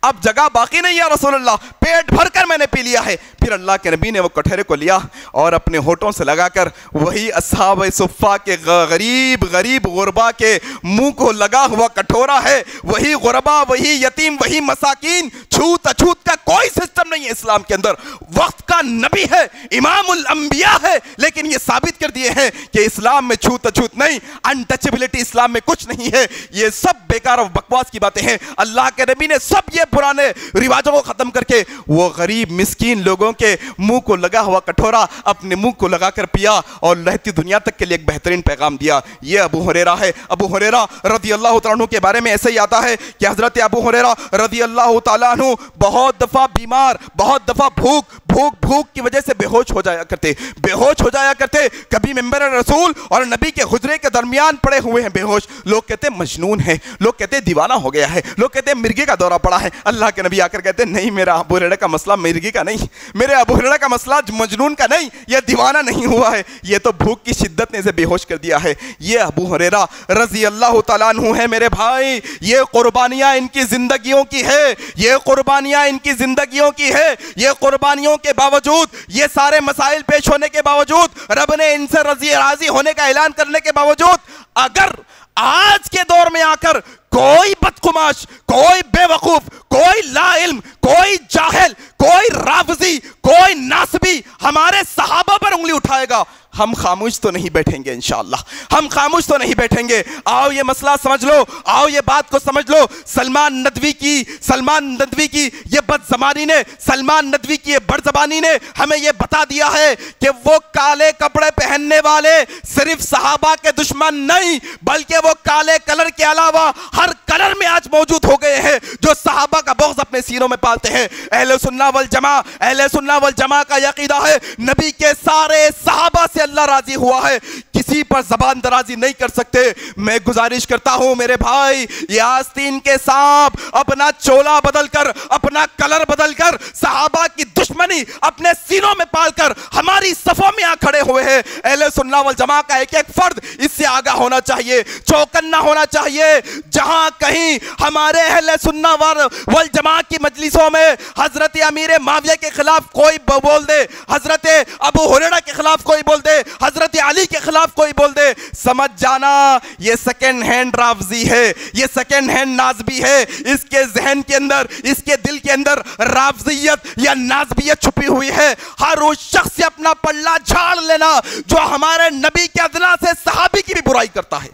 S3: اب جگہ باقی نہیں یا رسول اللہ، پیٹ بھر کر میں نے پی لیا ہے۔ پھر اللہ کے نبی نے وہ کٹورے کو لیا اور اپنے ہونٹوں سے لگا کر وہی اصحاب صفہ کے غریب غربا کے منہ کو لگا ہوا کٹورا ہے، وہی غربا، وہی یتیم، وہی مساکین، چھوت اچھوت کا کوئی سسٹم نہیں ہے اسلام کے اندر۔ وقت کا نبی ہے، امام الانبیاء ہے، لیکن یہ ثابت کر دیے ہیں کہ اسلام میں چھوت اچھوت نہیں، انٹچبلٹی اسلام میں کچھ نہیں ہے۔ یہ سب بیکار و بکواس کی باتیں ہیں۔ اللہ کے نبی نے سب یہ پرانے رواجوں کو ختم کر کے وہ غریب مسکین لوگوں کے منہ کو لگا ہوا کٹورا اپنے منہ کو لگا کر پیا اور رہتی دنیا تک کے لیے ایک بہترین پیغام دیا۔ یہ ابو ہریرہ ہے۔ ابو ہریرہ رضی اللہ تعالیٰ عنہ کے بارے میں ایسے ہی آتا ہے کہ حضرت ابو ہریرہ رضی اللہ تعالیٰ عنہ بہت دفعہ بیمار، بہت دفعہ بھوک کی وجہ سے بے ہوش ہو جایا کرتے، کبھی ممبر رسول اور نبی کے حجرے کے درمیان پڑے ہوئے ہیں بے ہوش، لوگ کہتے ہیں مجنون ہے، لوگ کہتے ہیں دیوانہ ہو گیا ہے، لوگ کہتے ہیں مرغی کا دورہ پڑا ہے۔ اللہ کے نبی آ کر کہتے ہیں نہیں، میرا ابو ہریرہ کا مسئلہ مرغی کا نہیں، میرے ابو ہریرہ کا مسئلہ مجنون کا نہیں، یہ دیوانہ نہیں ہوا ہے، یہ تو بھوک کی شدت نے اسے بے ہوش کر دیا ہے۔ یہ ابو ہریرہ رضی اللہ تعالیٰ عنہ ہے میرے بھائی، یہ قربانیاں ان کی زندگیوں کی ہے، یہ قربانیاں ان کی زندگیوں کی ہے۔ یہ قربانیوں کے باوجود، یہ سارے مسائل پیش ہونے کے باوجود، رب نے ان سے راضی ہونے کا اعلان کرنے کے باوجود، اگر آج کے دور میں آ کر کوئی بدقماش، کوئی بے وقوف، کوئی لا علم، کوئی جاہل، کوئی رافضی، کوئی ناسبی ہمارے صحابہ پر انگلی اٹھائے گا، ہم خاموش تو نہیں بیٹھیں گے انشاءاللہ، ہم خاموش تو نہیں بیٹھیں گے۔ آؤ یہ مسئلہ سمجھ لو، آؤ یہ بات کو سمجھ لو۔ سلمان ندوی کی یہ بد زبانی نے، سلمان ندوی کی یہ بد زبانی نے ہمیں یہ بتا دیا ہے کہ وہ کالے کپڑے پہننے والے صرف صحابہ کے دشمن نہیں، بلکہ وہ کالے کلر کے علاوہ ہر کلر میں آج موجود ہو گئے ہیں جو صحابہ کا بغض اپنے سینوں میں پالتے ہیں۔ اہل سنہ والجماعہ کا عقیدہ ہے نبی کے سارے صحابہ سے اللہ راضی ہوا ہے، کسی پر زبان درازی نہیں کر سکتے۔ میں گزارش کرتا ہوں میرے بھائی، یہ آستین کے سانپ اپنا چولا بدل کر، اپنا کلر بدل کر، صحابہ کی دشمنی اپنے سینوں میں پال کر ہماری صفوں میں آ کھڑے ہوئے ہیں۔ اہل سنہ والجماعہ کا ایک ایک فرد اس سے آگاہ ہونا چاہیے، چوکنا ہونا چاہیے۔ جہاں کہیں ہمارے اہل سنہ والجماعہ کی مجلسوں میں حضرت امیر معاویہ کے خلاف کوئی بول دے، حضرت ابو ہریرہ کے خلاف کوئی بول دے، حضرت علی کے خلاف کوئی بول دے، سمجھ جانا یہ سیکنڈ ہینڈ رافضی ہے، یہ سیکنڈ ہینڈ نازبی ہے۔ اس کے ذہن کے اندر، اس کے دل کے اندر رافضیت یا نازبیت چھپی ہوئی ہے۔ ہر اس شخص سے اپنا پلہ جھاڑ لینا جو ہمارے نبی کے ادنا سے صحابی کی بھی برائی کرتا ہے،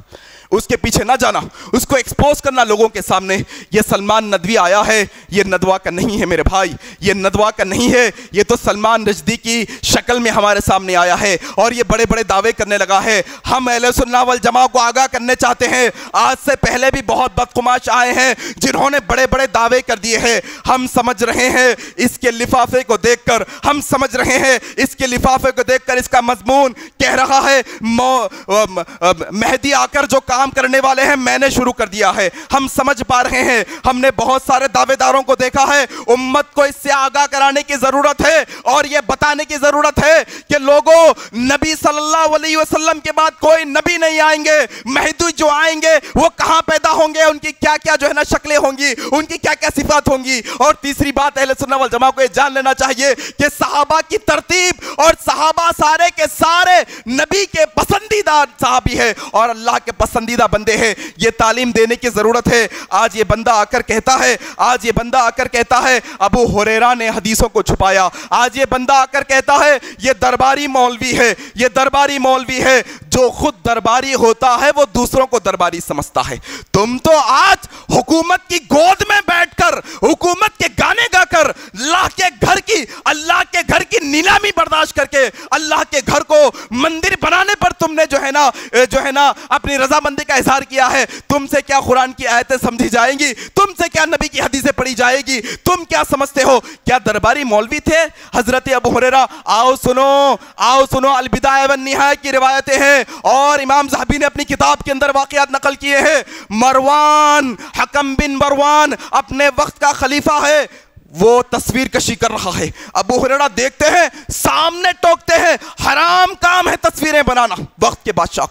S3: اس کے پیچھے نہ جانا، اس کو ایکسپوز کرنا لوگوں کے سامنے۔ یہ سلمان ندوی آیا ہے، یہ ندوہ کا نہیں ہے میرے بھائی، یہ ندوہ کا نہیں ہے، یہ تو سلمان رشدی کی شکل میں ہمارے سامنے آیا ہے اور یہ بڑے بڑے دعوے کرنے لگا ہے۔ ہم اہل سنہ والجماعہ کو آگاہ کرنے چاہتے ہیں، آج سے پہلے بھی بہت بدقماش آئے ہیں جنہوں نے بڑے بڑے دعوے کر دیے ہیں۔ ہم سمجھ رہے ہیں اس کے لفافے کو دیکھ کر، ہم سمجھ رہے ہیں اس کے لفافے کو دیکھ کر اس کا مضمون کہہ رہا ہے مہدی آ کر جو کام کام کرنے والے ہیں، میں نے شروع کر دیا ہے۔ ہم سمجھ پا رہے ہیں، ہم نے بہت سارے دعوے داروں کو دیکھا ہے، امت کو اس سے آگاہ کرانے کی ضرورت ہے اور یہ بتانے کی ضرورت ہے کہ لوگوں، نبی صلی اللہ علیہ وسلم کے بعد کوئی نبی نہیں آئیں گے، مہدی جو آئیں گے وہ کہاں پیدا ہوں گے، ان کی کیا کیا جو ہے نا شکلیں ہوں گی، ان کی کیا کیا صفات ہوں گی۔ اور تیسری بات اہل سنت والجماعہ کو یہ جان لینا چاہیے کہ صحابہ کی ترتیب اور صحابہ سارے کے سارے نبی کے پسندیدہ صحابی ہے اور اللہ کے پسندیدہ بندے ہیں، یہ تعلیم دینے کی ضرورت ہے۔ آج یہ بندہ آ کر کہتا ہے ابو ہریرہ نے حدیثوں کو چھپایا، آج یہ بندہ آ کر کہتا ہے یہ درباری مولوی ہے، جو خود درباری ہوتا ہے وہ دوسروں کو درباری سمجھتا ہے۔ تم تو آج حکومت کی گود میں بیٹھ کر، حکومت کے گانے گا کر، اللہ کے گھر کی نیلامی برداشت کر کے، اللہ کے گھر کو مندر بنانے پر تم نے جو ہے نا اپنی رضامندی کا اظہار کیا ہے۔ تم سے کیا قرآن کی آیتیں سمجھی جائیں گی؟ تم سے کیا نبی کی حدیثیں پڑھی جائے گی؟ تم کیا سمجھتے ہو؟ کیا درباری مولوی تھے حضرت ابو ہریرہ؟ آؤ سنو البدایہ والنہایہ کی روایتیں ہیں اور امام ذہبی نے اپنی کتاب کے اندر واقعات نقل کیے ہیں۔ حکم بن مروان اپنے وقت کا خلیفہ ہے، وہ تصویر کشی کر رہا ہے، ابو ہریرہ دیکھتے ہیں، سامنے ٹوکتے ہیں، حرام کام ہے تصویریں بنانا وقت کے بادشاہ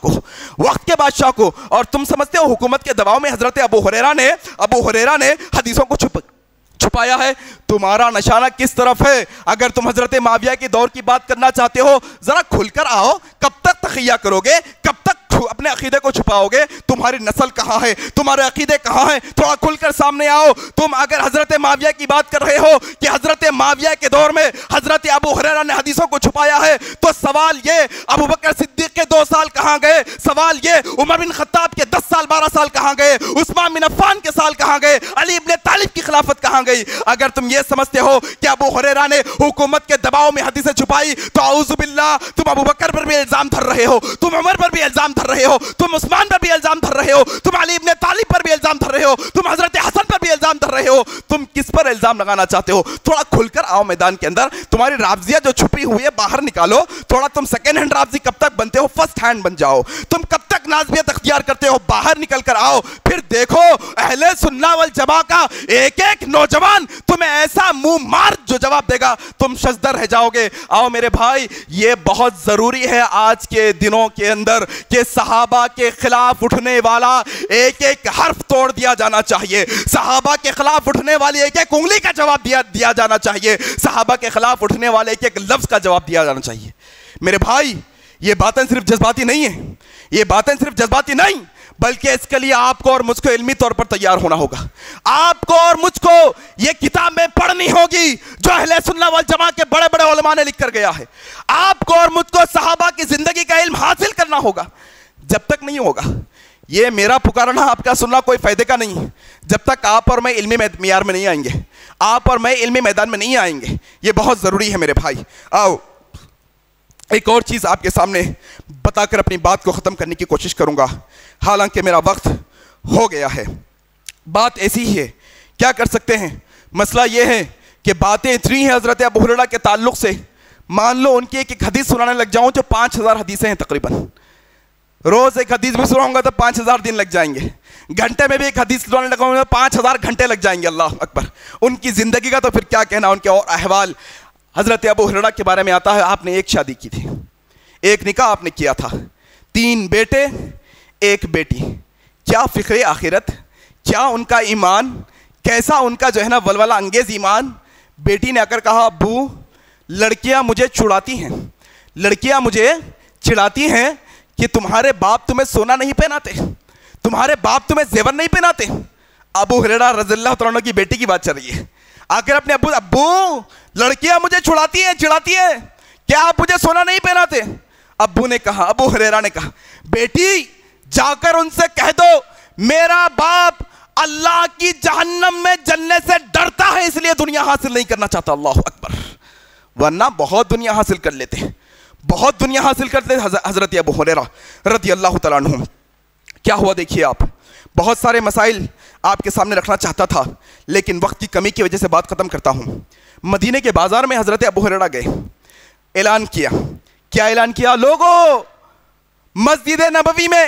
S3: کو۔ اور تم سمجھتے ہو حکومت کے دباؤ میں حضرت ابو ہریرہ نے حدیثوں کو چھپایا ہے؟ تمہارا نشانہ کس طرف ہے؟ اگر تم حضرت معاویہ کے دور کی بات کرنا چاہتے ہو ذرا کھل کر آؤ۔ کب تک تقیہ کرو گے؟ کب تک اپنے عقیدے کو چھپاؤ گے؟ تمہاری نسل کہاں ہے؟ تمہارے عقیدے کہاں ہیں؟ تھوڑا کھل کر سامنے آؤ۔ تم اگر حضرت معاویہ کی بات کر رہے ہو کہ حضرت معاویہ کے دور میں حضرت ابو ہریرہ نے حدیثوں کو چھپایا ہے، تو سوال یہ ابو بکر صدیق کے 2 سال کہاں گئے؟ سوال یہ عمر بن خطاب کے 10 سال 12 سال کہاں گئے؟ عثمان بن عفان کے سال کہاں گئے؟ علی ابن طالب کی خلافت کہاں گئی؟ اگر تم یہ سمجھتے ہو کہ ابو ہریرہ نے حکومت کے دباؤ میں حدیثیں چھپائی تو اعوذ باللہ، تم ابو بکر پر بھی الزام دھر رہے ہو، تم عمر پر بھی الزام دھر رہے ہو، تم عثمان پر بھی الزام دھر رہے ہو، تم علی ابن طالب پر بھی الزام دھر رہے ہو، تم حضرت حسن پر بھی الزام دھر رہے ہو۔ تم کس پر الزام لگانا چاہتے ہو؟ تھوڑا کھل کر آؤ میدان کے اندر۔ تمہاری رافضیہ جو چھپی ہوئی ہے باہر نکالو۔ تھوڑا تم سیکنڈ ہینڈ رافضی کب تک بنتے ہو؟ فرسٹ ہینڈ بن جاؤ۔ تم کب تک نازبیت اختیار کرتے ہو؟ باہر نکل کر آؤ۔ پھر دیکھو اہل سنت والجماعہ کا ایک نوجوان تمہیں ایسا منہ مار جو جواب دے گا، تم شزدہ رہ جاؤ گے۔ آؤ میرے بھائی، یہ بہت ضروری ہے آج کے دنوں کے اندر کہ صحابہ کے خلاف اٹھنے والا ایک حرف توڑ دیا جانا چاہیے، صحابہ کے خلاف اٹھنے والی ایک انگلی کا جواب دیا جانا چاہیے، صحابہ کے خلاف اٹھنے والے ایک لفظ کا جواب دیا جانا چاہیے۔ میرے بھائی، یہ باتیں صرف جذباتی نہیں، بلکہ اس کے لیے آپ کو اور مجھ کو علمی طور پر تیار ہونا ہوگا۔ آپ کو اور مجھ کو یہ کتابیں پڑھنی ہوگی جو اہل سنت والجماعہ کے بڑے بڑے علماء نے لکھ کر گیا ہے۔ آپ کو اور مجھ کو صحابہ کی زندگی کا علم حاصل کرنا ہوگا۔ جب تک نہیں ہوگا، یہ میرا پکارنا آپ کا سننا کوئی فائدے کا نہیں ہے جب تک آپ اور میں علمی معیار میں نہیں آئیں گے، آپ اور میں علمی میدان میں نہیں آئیں گے۔ یہ بہت ضروری ہے میرے بھائی۔ آؤ ایک اور چیز آپ کے سامنے بتا کر اپنی بات کو ختم کرنے کی کوشش کروں گا، حالانکہ میرا وقت ہو گیا ہے۔ بات ایسی ہی ہے، کیا کر سکتے ہیں؟ مسئلہ یہ ہے کہ باتیں اتنی ہیں حضرت ابو ہریرہ کے تعلق سے، مان لو ان کی ایک حدیث سنانے لگ جاؤں جو 5000 حدیثیں ہیں تقریباً، روز ایک حدیث بھی سناؤں گا تو 5000 دن لگ جائیں گے، گھنٹے میں بھی ایک حدیث سنانے لگاؤں گا تو 5000 گھنٹے لگ جائیں گے۔ اللہ اکبر! ان کی زندگی کا تو پھر کیا کہنا، ان کے اور احوال۔ حضرت ابو ہریرہ کے بارے میں آتا ہے آپ نے ایک شادی کی تھی، ایک نکاح آپ نے کیا تھا، 3 بیٹے 1 بیٹی۔ کیا فکر آخرت، کیا ان کا ایمان، کیسا ان کا جو ہے نا ولولہ انگیز ایمان۔ بیٹی نے آ کر کہا ابو لڑکیاں مجھے چڑھاتی ہیں کہ تمہارے باپ تمہیں سونا نہیں پہناتے، تمہارے باپ تمہیں زیور نہیں پہناتے۔ ابو ہریرہ رضی اللہ تعالیٰ عنہ کی بیٹی کی بات چل رہی ہے، آ کر اپنے ابو لڑکیاں مجھے چڑھاتی ہیں، کیا آپ مجھے سونا نہیں پہناتے؟ ابو ہریرہ نے کہا بیٹی جا کر ان سے کہہ دو میرا باپ اللہ کی جہنم میں جلنے سے ڈرتا ہے، اس لیے دنیا حاصل نہیں کرنا چاہتا۔ اللہ اکبر! ورنہ بہت دنیا حاصل کر لیتے ہیں، بہت دنیا حاصل کرتے حضرت ابو ہریرہ رضی اللہ تعالیٰ عنہ۔ کیا ہوا دیکھیے آپ، بہت سارے مسائل آپ کے سامنے رکھنا چاہتا تھا لیکن وقت کی کمی کی وجہ سے بات ختم کرتا ہوں۔ مدینے کے بازار میں حضرت ابو ہریرہ گئے، اعلان کیا۔ کیا اعلان کیا؟ لوگوں مسجد نبوی میں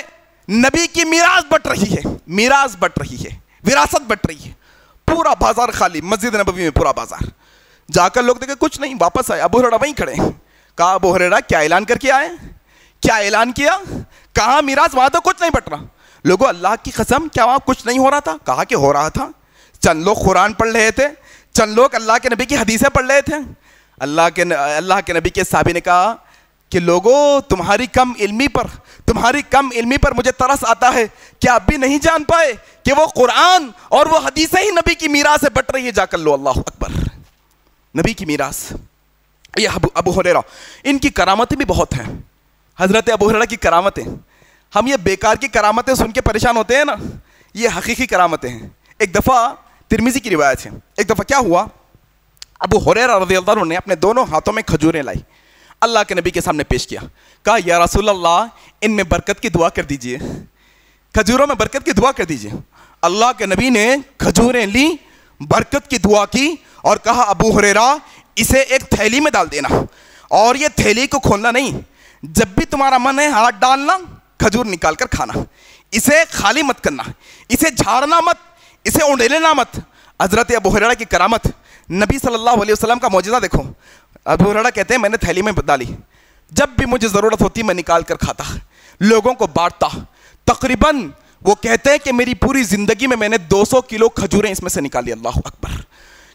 S3: نبی کی میراث بٹ رہی ہے، میراث بٹ رہی ہے، وراثت بٹ رہی ہے، پورا بازار خالی، مسجد نبوی میں پورا بازار. جا کر لوگ دیکھے کچھ نہیں، واپس آئے، ابو ہریرہ وہیں کھڑے ہیں. کہا ابو ہریرہ کیا اعلان کر کے آئے؟ کیا اعلان کیا؟ کہاں میراث؟ وہاں تو کچھ نہیں بٹ رہا. لوگوں اللہ کی قسم کیا وہاں کچھ نہیں ہو رہا تھا؟ کہا کہ ہو رہا تھا. چند لوگ قرآن پڑھ رہے تھے، چند لوگ اللہ کے نبی کی حدیثیں پڑھ رہے تھے. اللہ کے نبی کے صحابی نے کہا کہ لوگوں تمہاری کم علمی پر مجھے ترس آتا ہے. کیا اب بھی نہیں جان پائے کہ وہ قرآن اور وہ حدیثیں ہی نبی کی میراث سے بٹ رہی ہے؟ جا کر لو. اللہ اکبر. نبی کی میراث. یہ ابو ہریرہ، ان کی کرامتیں بھی بہت ہیں. حضرت ابو ہریرہ کی کرامتیں، ہم یہ بیکار کی کرامتیں سن کے پریشان ہوتے ہیں نا، یہ حقیقی کرامتیں ہیں. ایک دفعہ ترمذی کی روایت ہے، ایک دفعہ کیا ہوا، ابو ہریرہ رضی اللہ عنہ نے اپنے دونوں ہاتھوں میں کھجوریں لائی، اللہ کے نبی کے سامنے پیش کیا. کہا یا رسول اللہ ان میں برکت کی دعا کر دیجئے، کھجوروں میں برکت کی دعا کر دیجئے. اللہ کے نبی نے کھجوریں لی، برکت کی دعا کی اور کہا ابو ہریرہ اسے ایک تھیلی میں ڈال دینا، اور یہ تھیلی کو کھولنا نہیں، جب بھی تمہارا من ہے ہاتھ ڈالنا، کھجور نکال کر کھانا، اسے خالی مت کرنا، اسے جھاڑنا مت، اسے اونڈیلنا مت. حضرت ابو ہریرہ کی کرامت، نبی صلی اللہ علیہ وسلم کا معجزہ دیکھو. ابو ہریرہ کہتے ہیں میں نے تھیلی میں ڈالی، جب بھی مجھے ضرورت ہوتی میں نکال کر کھاتا، لوگوں کو بانٹتا. تقریباً وہ کہتے ہیں کہ میری پوری زندگی میں نے 200 کلو کھجوریں اس میں سے نکالی. اللہ اکبر.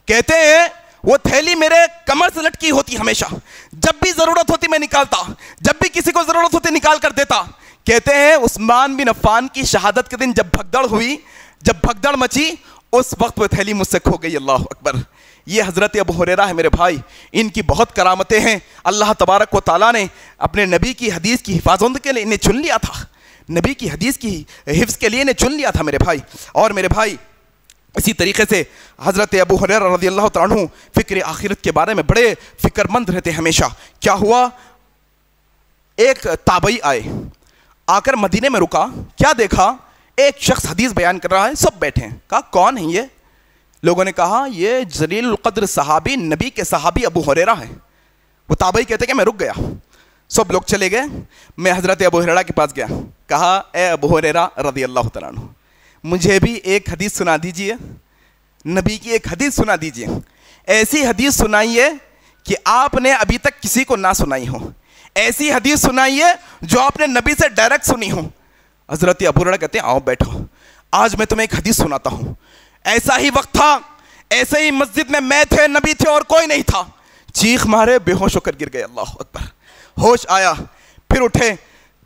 S3: کہتے ہیں وہ تھیلی میرے کمر سے لٹکی ہوتی ہمیشہ، جب بھی ضرورت ہوتی میں نکالتا، جب بھی کسی کو ضرورت ہوتی نکال کر دیتا. کہتے ہیں عثمان بن عفان کی شہادت کے دن جب بھگدڑ ہوئی، جب بھگدڑ مچی، اس وقت وہ تھیلی مجھ سے کھو گئی. اللہ اکبر. یہ حضرت ابو ہریرہ ہے میرے بھائی، ان کی بہت کرامتیں ہیں. اللہ تبارک و تعالیٰ نے اپنے نبی کی حدیث کی حفاظت کے لیے انہیں چن لیا تھا، نبی کی حدیث کی حفظ کے لیے انہیں چن لیا تھا میرے بھائی. اور میرے بھائی اسی طریقے سے حضرت ابو ہریرہ رضی اللہ تعالیٰ عنہ فکر آخرت کے بارے میں بڑے فکر مند رہتے ہمیشہ. کیا ہوا، ایک تابعی آئے، آ کر مدینے میں رکا. کیا دیکھا، ایک شخص حدیث بیان کر رہا ہے، سب بیٹھے ہیں. کہا کون ہے یہ؟ لوگوں نے کہا یہ جلیل القدر صحابی، نبی کے صحابی ابو ہریرہ ہیں. وہ تابعی کہتے کہ میں رک گیا، سب لوگ چلے گئے، میں حضرت ابو ہریرہ کے پاس گیا. کہا اے ابو ہریرہ رضی اللہ تعالیٰ عنہ مجھے بھی ایک حدیث سنا دیجئے، نبی کی ایک حدیث سنا دیجئے، ایسی حدیث سنائیے کہ آپ نے ابھی تک کسی کو نہ سنائی ہو، ایسی حدیث سنائیے جو آپ نے نبی سے ڈائریکٹ سنی ہو. حضرت ابو ہریرہ کہتے ہیں آؤ بیٹھو، آج میں تمہیں ایک حدیث سناتا ہوں. ایسا ہی وقت تھا، ایسے ہی مسجد میں تھے، نبی تھے اور کوئی نہیں تھا. چیخ مارے، بے ہوش ہو کر گر گئے. اللہ اکبر. ہوش آیا، پھر اٹھے،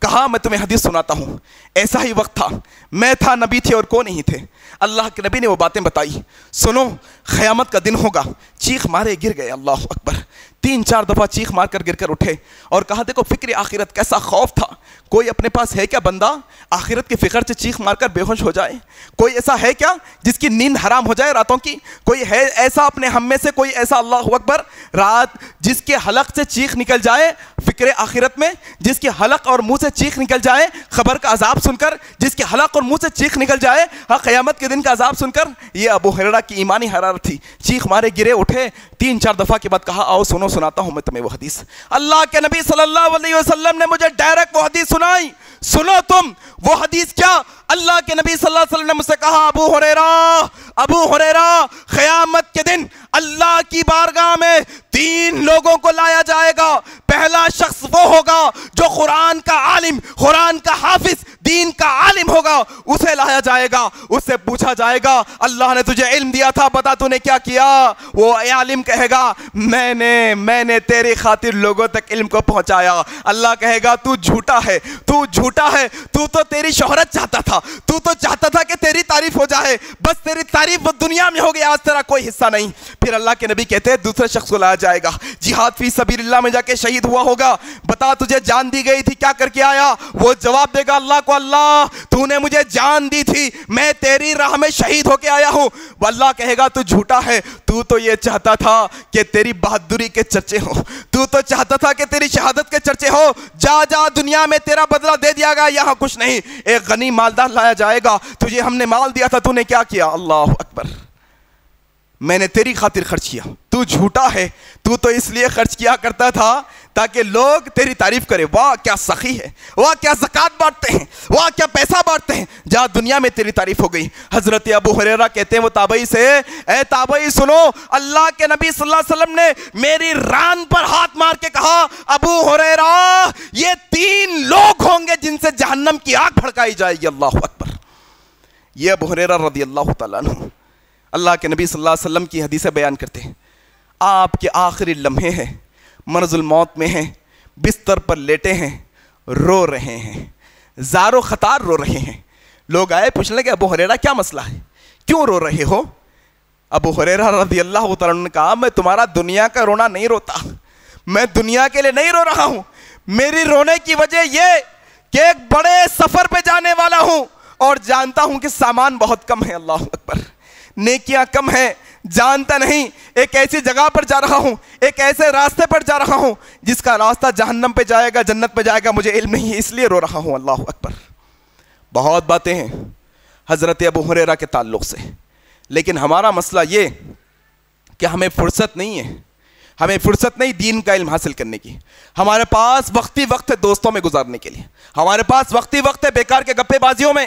S3: کہا میں تمہیں حدیث سناتا ہوں. ایسا ہی وقت تھا، میں تھا، نبی تھے اور کوئی نہیں تھے. اللہ کے نبی نے وہ باتیں بتائی. سنو قیامت کا دن ہوگا. چیخ مارے گر گئے. اللہ اکبر. 3-4 دفعہ چیخ مار کر گر کر اٹھے اور کہا دیکھو فکر آخرت کیسا خوف تھا. کوئی اپنے پاس ہے کیا بندہ آخرت کی فکر سے چیخ مار کر بے ہوش ہو جائے؟ کوئی ایسا ہے کیا جس کی نیند حرام ہو جائے راتوں کی؟ کوئی ہے ایسا اپنے ہم میں سے، کوئی ایسا اللہ اکبر رات جس کے حلق سے چیخ نکل جائے فکر آخرت میں، جس کے حلق اور منہ سے چیخ نکل جائے خبر کا عذاب سن کر، جس کے حلق اور منہ سے چیخ نکل جائے قیامت کے دن کا عذاب سن کر؟ یہ ابو ہریرہ کی ایمانی حرارت تھی. چیخ مارے گرے، اٹھے، 3-4 دفعہ کے بعد کہا آؤ سنو، سناتا ہوں میں تمہیں وہ حدیث. اللہ کے نبی صلی اللہ علیہ وسلم نے مجھے ڈائریکٹ وہ حدیث سنائی. سنو تم وہ حدیث. کیا؟ اللہ کے نبی صلی اللہ علیہ وسلم نے مجھ سے کہا ابو ہریرہ قیامت کے دن اللہ کی بارگاہ میں 3 لوگوں کو لایا جائے گا. پہلا شخص وہ ہوگا جو قرآن کا عالم، قرآن کا حافظ، دین کا عالم ہوگا. اسے لایا جائے گا، اس سے پوچھا جائے گا اللہ نے تجھے علم دیا تھا، بتا تو نے کیا کیا؟ وہ عالم کہے گا میں نے تیری خاطر لوگوں تک علم کو پہنچایا. اللہ کہے گا تو جھوٹا ہے، تو جھوٹا ہے، تو تیری شہرت چاہتا تھا، تو چاہتا تھا کہ تیری تعریف ہو جائے، بس تیری تعریف وہ دنیا میں ہوگی، آج تیرا کوئی حصہ نہیں. پھر اللہ کے نبی کہتے ہیں دوسرے شخص کو لایا جائے گا، جہاد فی سبیل اللہ میں جا کے شہید ہوا ہوگا. بتا تجھے جان دی گئی تھی، کیا کر کے آیا؟ وہ جواب دے گا اللہ کو اللہ تو نے مجھے جان دی تھی، میں تیری راہ میں شہید ہو کے آیا ہوں. وہ اللہ کہے گا تو جھوٹا ہے، تو یہ چاہتا تھا کہ تیری بہادری کے چرچے ہو، تو چاہتا تھا کہ تیری شہادت کے چرچے ہو. جا دنیا میں تیرا بدلہ دے دیا گیا، یہاں کچھ نہیں. ایک غنی مالدار لایا جائے گا، تجھے ہم نے مال دیا تھا، تو نے کیا کیا؟ اللہ اکبر. میں نے تیری خاطر خرچ کیا. تو جھوٹا ہے، تو اس لیے خرچ کیا کرتا تھا تاکہ لوگ تیری تعریف کرے، واہ کیا سخی ہے، واہ کیا زکوٰۃ بانٹتے ہیں، واہ کیا پیسہ بانٹتے ہیں، جہاں دنیا میں تیری تعریف ہو گئی۔ حضرت ابو ہریرہ کہتے ہیں وہ تابعی سے، اے تابعی سنو، اللہ کے نبی صلی اللہ علیہ وسلم نے میری ران پر ہاتھ مار کے کہا، ابو ہریرہ یہ 3 لوگ ہوں گے جن سے جہنم کی آگ بھڑکائی جائے گی۔ اللہ اکبر۔ یہ ابو ہریرہ رضی اللہ تعالیٰ عنہ اللہ کے نبی صلی اللہ علیہ وسلم کی حدیثیں بیان کرتے ہیں، آپ کے آخری لمحے ہیں، مرض الموت میں ہیں، بستر پر لیٹے ہیں، رو رہے ہیں، زار و خطار رو رہے ہیں۔ لوگ آئے پوچھنے کہ ابو ہریرہ کیا مسئلہ ہے، کیوں رو رہے ہو؟ ابو ہریرہ رضی اللہ تعالیٰ عنہ نے کہا، میں تمہارا دنیا کا رونا نہیں روتا، میں دنیا کے لیے نہیں رو رہا ہوں، میری رونے کی وجہ یہ کہ ایک بڑے سفر پہ جانے والا ہوں اور جانتا ہوں کہ سامان بہت کم ہے، اللہ اکبر، نیکیاں کم ہیں، جانتا نہیں ایک ایسی جگہ پر جا رہا ہوں، ایک ایسے راستے پر جا رہا ہوں جس کا راستہ جہنم پہ جائے گا جنت پہ جائے گا، مجھے علم نہیں ہے، اس لیے رو رہا ہوں۔ اللہ اکبر۔ بہت باتیں ہیں حضرت ابو ہریرہ کے تعلق سے، لیکن ہمارا مسئلہ یہ کہ ہمیں فرصت نہیں ہے، ہمیں فرصت نہیں دین کا علم حاصل کرنے کی، ہمارے پاس وقتی وقت ہے دوستوں میں گزارنے کے لیے، ہمارے پاس وقتی وقت ہے بیکار کے گپے بازیوں میں،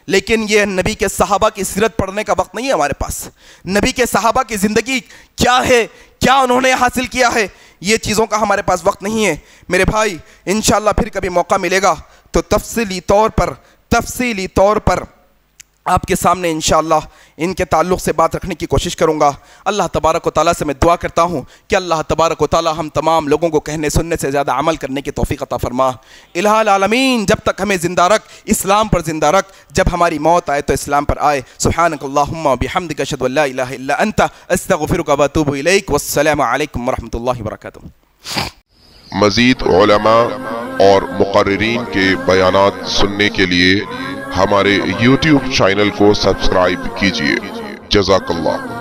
S3: لیکن یہ نبی کے صحابہ کی سیرت پڑھنے کا وقت نہیں ہے ہمارے پاس۔ نبی کے صحابہ کی زندگی کیا ہے، کیا انہوں نے حاصل کیا ہے، یہ چیزوں کا ہمارے پاس وقت نہیں ہے۔ میرے بھائی انشاءاللہ پھر کبھی موقع ملے گا تو تفصیلی طور پر آپ کے سامنے انشاءاللہ ان کے تعلق سے بات رکھنے کی کوشش کروں گا۔ اللہ تبارک و تعالیٰ سے میں دعا کرتا ہوں کہ اللہ تبارک و تعالیٰ ہم تمام لوگوں کو کہنے سننے سے زیادہ عمل کرنے کی توفیق عطا فرما۔ الہ العالمین جب تک ہمیں زندہ رکھ، اسلام پر زندہ رکھ، جب ہماری موت آئے تو اسلام پر آئے۔ سبحانک اللہم و بحمدک اشہد ان لا الہ الا انت استغفرک و اتوب الیک، والسلام علیکم ورحمۃ اللہ وبرکاتہ۔
S4: مزید علماء اور مقررین کے بیانات سننے کے لیے ہمارے YouTube چینل کو سبسکرائب کیجیے۔ جزاک اللہ۔